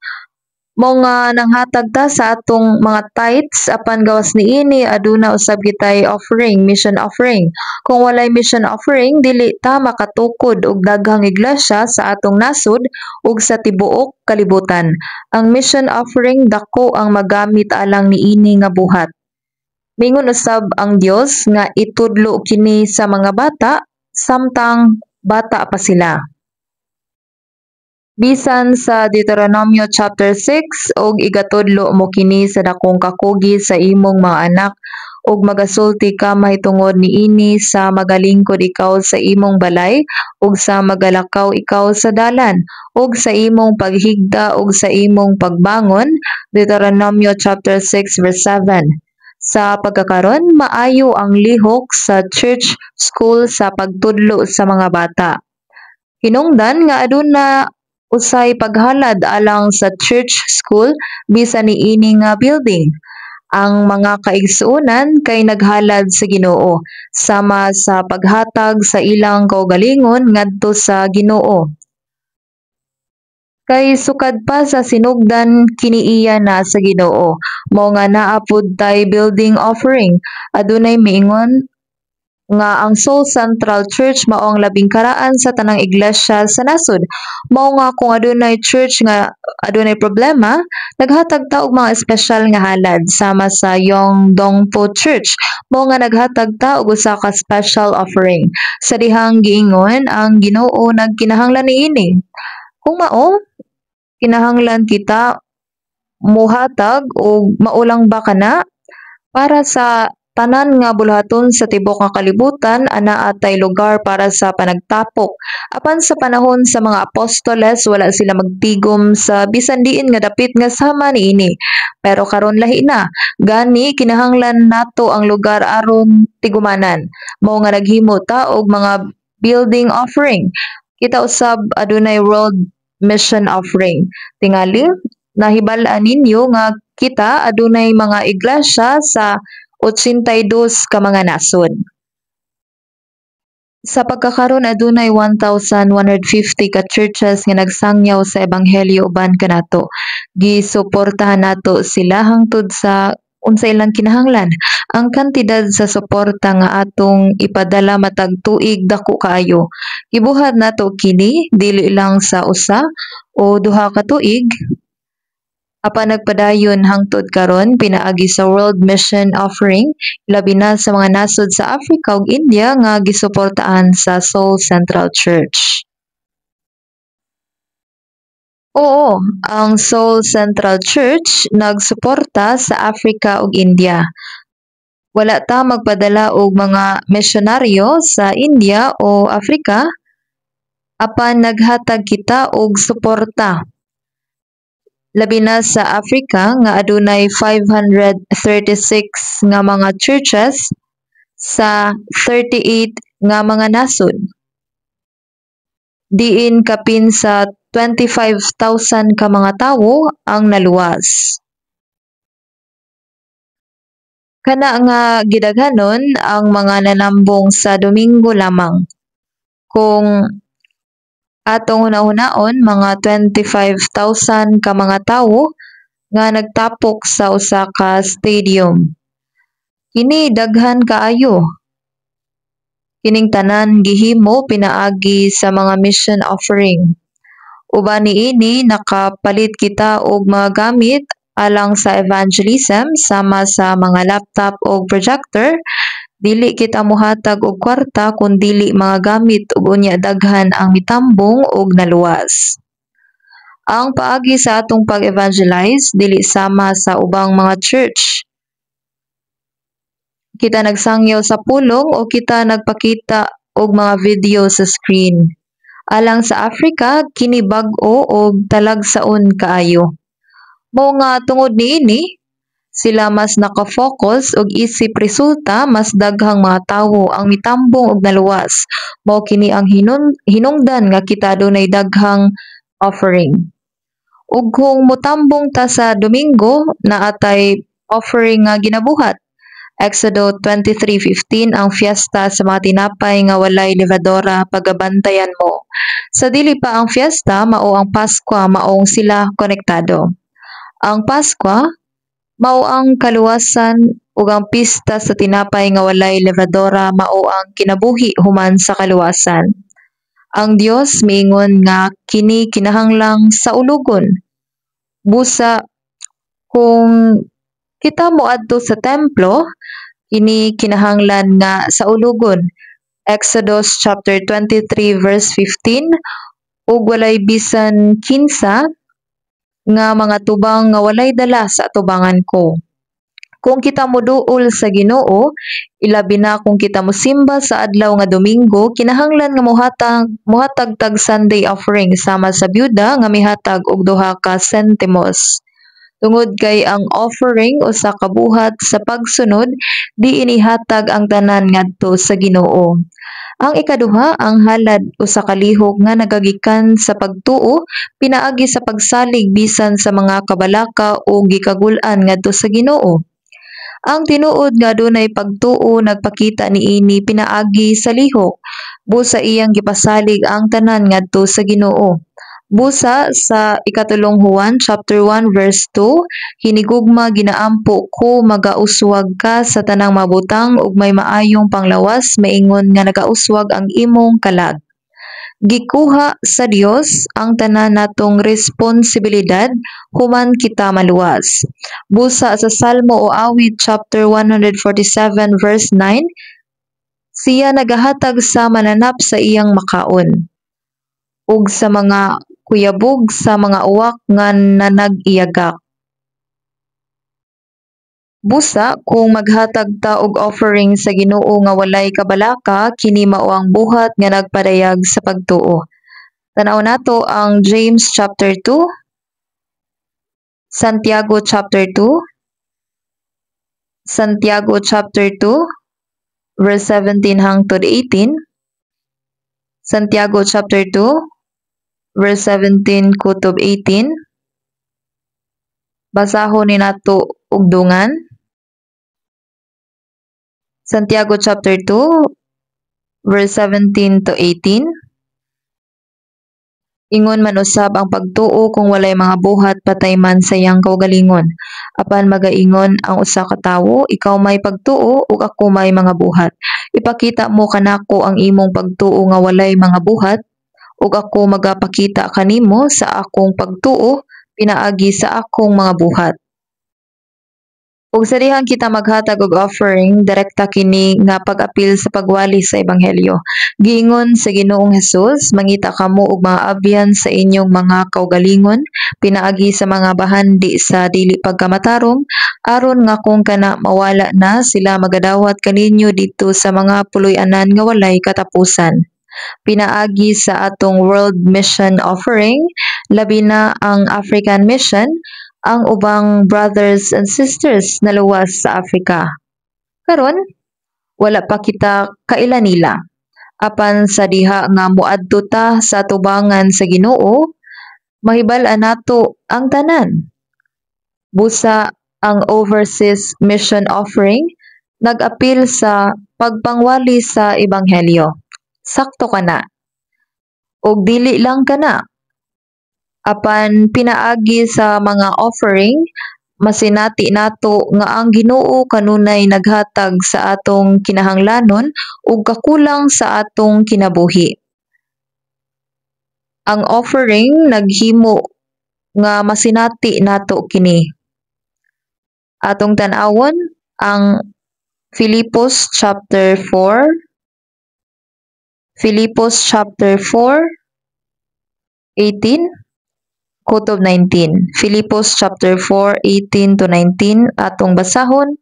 Mao nga nanghatag ta sa atong mga tithes apan gawas niini aduna usab kitay offering, mission offering. Kung walay mission offering dili ta makatukod og daghang iglesia sa atong nasod ug sa tibuok kalibutan. Ang mission offering dako ang magamit alang niini nga buhat. Mingon usab ang Dios nga itudlo kini sa mga bata samtang bata pa sila. Bisan sa Deuteronomio chapter 6 og igatudlo mo kini sa dakong kakugi sa imong mga anak ug magasulti ka mahitungod niini sa magalingkod ikaw sa imong balay ug sa magalakaw ikaw sa dalan ug sa imong paghigda ug sa imong pagbangon. Deuteronomio chapter 6 verse 7. Sa pagkakaron maayo ang lihok sa church school sa pagtudlo sa mga bata. Hinungdan nga aduna usay paghalad alang sa church school bisan niini nga building. Ang mga kaigsuonan kay naghalad sa Ginoo sama sa paghatag sa ilang kaugalingon ngadto sa Ginoo. Kay sukad pa sa sinugdan kiniiya na sa Ginoo mao nga naa pud tay building offering. Adunay miingon nga ang Seoul Central Church mao ang labing karaan sa tanang iglesia sa nasod. Mao nga kung adunay church nga adunay problema, naghatag ta og mga espesyal nga halad sama sa Yongdongpo Church. Mao nga naghatag ta og usa ka special offering. Sa dihang giingon ang Ginoo nagkinahanglan niini. Kung mao, kinahanglan kita muhatag og maulang ba kana para sa tanan nga bulahaton sa tibok nga kalibutan ana atay lugar para sa panagtapok. Apan sa panahon sa mga apostoles wala sila magtigom sa bisan diin nga dapit nga sama niini. Pero karon lahi na. Gani kinahanglan nato ang lugar aron tigumanan. Mao nga naghimo ta og mga building offering. Kita usab adunay world mission offering. Tingali nahibal-an ninyo nga kita adunay mga iglesia sa 82 ka mga nasod. Sa pagkakaron adunay 1,150 ka churches nga nagsangyaw sa ebanghelyo uban kanato. Gisuportahan nato sila hangtod sa unsa ilang kinahanglan. Ang kantidad sa suporta nga atong ipadala matag tuig dako kaayo. Gibuhat nato kini dili lang sa usa o duha ka tuig. Apan nagpadayon hangtod karon pinaagi sa World Mission Offering labi na sa mga nasod sa Africa ug India nga gisuportahan sa Seoul Central Church. Oo, ang Seoul Central Church nagsuporta sa Africa ug India. Wala ta magpadala og mga misyonaryo sa India o Africa apan naghatag kita og suporta. Labi na sa Africa nga adunay 536 nga mga churches sa 38 nga mga nasod. Diin kapin sa 25,000 ka mga tawo ang naluwas. Kana nga gidaghanon ang mga nanambong sa Domingo lamang. Kung atong hunahunahon mga 25,000 ka mga tawo nga nagtapok sa usa ka stadium. Kini daghan kaayo. Kining tanan gihimo pinaagi sa mga mission offering. Uban niini nakapalit kita og mga gamit alang sa evangelism sama sa mga laptop o projector. Dili kita mohatag og kwarta kun dili mga gamit ug unya daghan ang mitambong og naluwas. Ang paagi sa atong pag-evangelize dili sama sa ubang mga church. Kita nagsangyaw sa pulong o kita nagpakita og mga video sa screen. Alang sa Africa, kini bag-o og talagsaon kaayo. Mao nga tungod niini, sila mas naka-focus og isip resulta, mas daghang mga tawo ang mitambong og naluwas. Mao kini ang hinungdan nga kita adunay daghang offering. Ug kung motambong ta sa Domingo, naatay offering nga ginabuhat. Exodo 23:15 ang fiesta sa mga tinapay nga walay levadora pagabantayan mo. Sa dili pa ang fiesta mao ang Paskwa maong sila konektado. Ang Paskwa mao ang kaluwasan ug ang pista sa tinapay nga walay levadora mao ang kinabuhi human sa kaluwasan. Ang Dios miingon nga kini kinahanglang sa ulugon. Busa kung kita moadto sa templo, kini kinahanglan nga sa ulugon. Exodus chapter 23 verse 15 ug walay bisan kinsa nga mga tubang nga walay dala sa atubangan ko. Kung kita moduol sa Ginoo, ilabi na kung kita mosimba sa adlaw nga Domingo, kinahanglan nga mohatag tag Sunday offering sama sa byuda nga mihatag og 2 ka sentimos. Tungod kay ang offering usa ka buhat sa pagsunod, di inihatag ang tanan ngadto sa Ginoo. Ang ikaduha, ang halad usa ka lihok nga nagagikan sa pagtuo pinaagi sa pagsalig bisan sa mga kabalaka o gikagul-an ngadto sa Ginoo. Ang tinuod nga adunay pagtuo nagpakita niini pinaagi sa lihok. Busa iyang gipasalig ang tanan ngadto sa Ginoo. Busa sa ikatulong Juan chapter 1 verse 2, hinigugma ginaampo ko magauswag ka sa tanang mabutang ug may maayong panglawas maingon nga nagauswag ang imong kalag. Gikuha sa Dios ang tanan natong responsibilidad human kita maluwas. Busa sa Salmo o Awit chapter 147 verse 9, siya nagahatag sa mananap sa iyang makaon ug sa mga kuyabog sa mga uwak nga nanag-iyagak. Busa kung maghatag ta og offering sa Ginoo nga walay kabalaka, kini mao ang buhat nga nagpadayag sa pagtuo. Tanaw nato ang James chapter 2, Santiago chapter 2, Santiago chapter 2 verse 17 hangtod 18, Santiago chapter 2 verse 17 kutob 18. Basahon ni nato og dungan. Santiago chapter 2 verse 17 to 18. Ingon man usab ang pagtuo kung walay mga buhat patay man sa iyang kaugalingon. Apan magaingon ang usa ka tawo, ikaw may pagtuo ug ako may mga buhat. Ipakita mo kanako ang imong pagtuo nga walay mga buhat ug ako magapakita kanimo sa akong pagtuo pinaagi sa akong mga buhat. Ug sa dihang kita maghatag og offering, direkta kini nga pag-apil sa pagwali sa ebanghelyo. Giingon sa Ginoong Hesus, mangita kamo og mga abyan sa inyong mga kaugalingon, pinaagi sa mga bahandi sa dili pagkamatarong, aron nga kung kana mawala na sila magadawat kaninyo dito sa mga puloy-anan nga walay katapusan. Pinaagi sa atong World Mission Offering, labi na ang African Mission, ang ubang brothers and sisters na luwas sa Africa. Karon, wala pa kita kailan nila. Apan sa diha nga moadto ta sa tubangan sa Ginoo, mahibal-an nato ang tanan. Busa ang Overseas Mission Offering nag-apil sa pagpangwali sa ebanghelyo. Sakto ka na. Og dili lang kana. Apan pinaagi sa mga offering, masinati nato nga ang Ginoo kanunay naghatag sa atong kinahanglanon ug kakulang sa atong kinabuhi. Ang offering naghimo nga masinati nato kini. Atong tan-awon ang Filipos chapter 4, Filipos chapter 4, 18. quote of 19. Philippos chapter 4:18 to 19 atong basahon.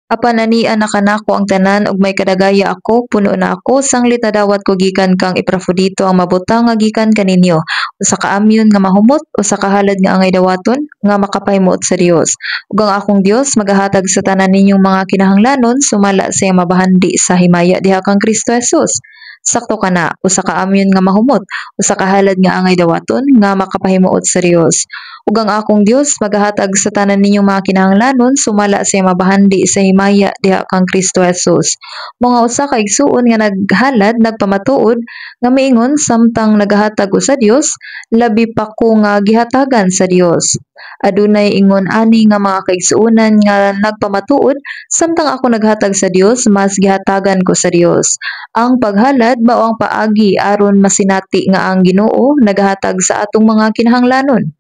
Apan anian na kanako ang tanan ug may kadagaya ako, puno na ako, sanglit na dawat ko gikan kang Epafrodito ang mabutang nga gikan kaninyo. Usa ka amyon nga mahumot, usa ka halad nga angay dawaton, nga makapahimuot sa Dios. Ug ang akong Dios magahatag sa tanan ninyong mga kinahanglanon sumala sa iyang mabahandi sa himaya diha kang Kristo Jesus. Sakto ka na, usa ka amyon nga mahumot, usa ka halad nga angay dawaton, nga makapahimuot sa Dios. Ug ang akong Dios magahatag sa tanan ninyong mga kinahanglanon sumala sa iyang mabahandi sa himaya diha kang Kristo Jesus. Mga usa ka igsuon nga naghalad nagpamatuod nga miingon samtang nagahatag ko sa Dios, labi pa ko nga gihatagan sa Dios. Adunay ingon ani nga mga kaigsuonan nga nagpamatuod samtang ako naghatag sa Dios, mas gihatagan ko sa Dios. Ang paghalad mao ang paagi aron masinati nga ang Ginoo nagahatag sa atong mga kinahanglanon.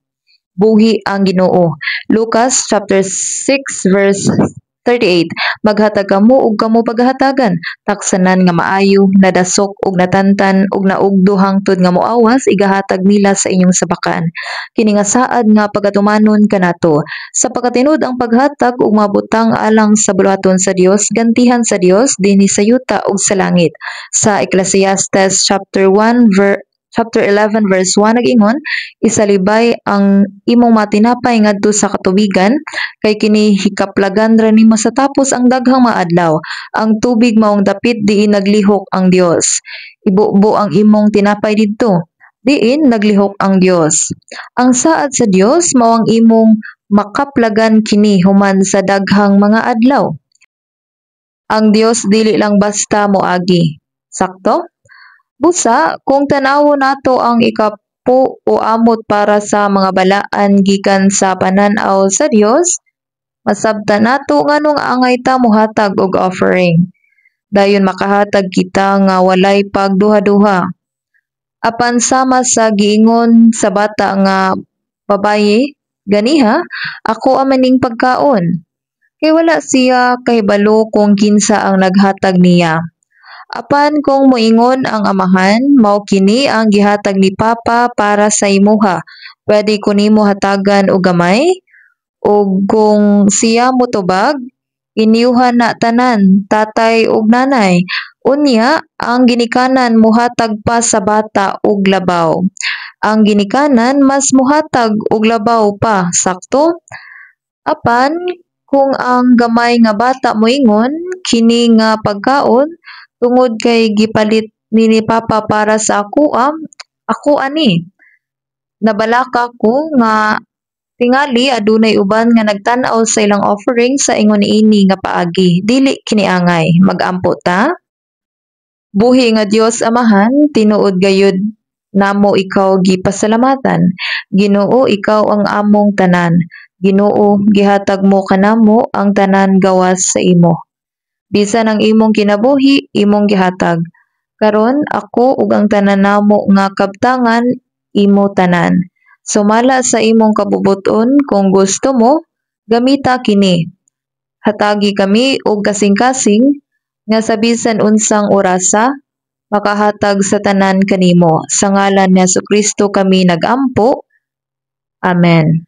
Buhi ang Ginoo. Lucas chapter 6 verse 38. Maghatag kamo ug kamo paghatagan, taksanan nga maayo, nadasok ug natantan ug naugdo hangtod nga moawas igahatag nila sa inyong sabakan. Kini nga saad nga pagatumanon kanato. Sa pagkatinud ang paghatag ug mabutang alang sa buluhaton sa Dios, gantihan sa Dios dinhi sa yuta ug sa langit. Sa Ecclesiastes chapter 11 verse 1 nag-ingon, isalibay ang imong matinapay ngadto sa katubigan kay kini hikaplagan ra nimo sa tapos ang daghang maadlaw. Ang tubig maong dapit diin naglihok ang Dios. Ibubo ang imong tinapay didto, diin naglihok ang Dios. Ang saad sa Dios mao ang imong makaplagan kini human sa daghang mga adlaw. Ang Dios dili lang basta moagi. Sakto? Busa, kung tanawon nato ang ikapu o amot para sa mga balaan gikan sa pananaw sa Dios, masabtan nato nganong angay ta mohatag og offering. Dayon makahatag kita nga walay pagduha-duha. Apan sama sa giingon sa bata nga babaye, ganiha, ako ang maning pagkaon. Kay wala siya kahibalo kung kinsa ang naghatag niya. Apan kung moingon ang amahan, mao kini ang gihatag ni Papa para sa imuha. Pwede ko nimo hatagan og gamay, ug kung siya motubag, iniuhan na tanan, tatay ug nanay. Unya, ang ginikanan muhatag pa sa bata ug labaw. Ang ginikanan mas muhatag og labaw pa, sakto? Apan kung ang gamay nga bata moingon, kini nga pagkaon tungod kay gipalit ni Papa para sa ako ani. Nabalaka ko nga tingali adunay uban nga nagtan-aw sa ilang offering sa ingon niini nga paagi. Dili kini angay, magampo ta. Buhi nga Dios Amahan, tinuod gayud namo ikaw gipasalamatan. Ginoo, ikaw ang among tanan. Ginoo, gihatag mo kanamo ang tanan gawas sa imo. Bisan ang imong kinabuhi, imong gihatag. Karon ako ug ang tanan namo nga kabtangan, imo tanan. Sumala sa imong kabubuton kung gusto mo, gamita kini. Hatagi kami og kasing-kasing nga sa bisan unsang orasa makahatag sa tanan kanimo. Sa ngalan ni Jesucristo kami nagampo. Amen.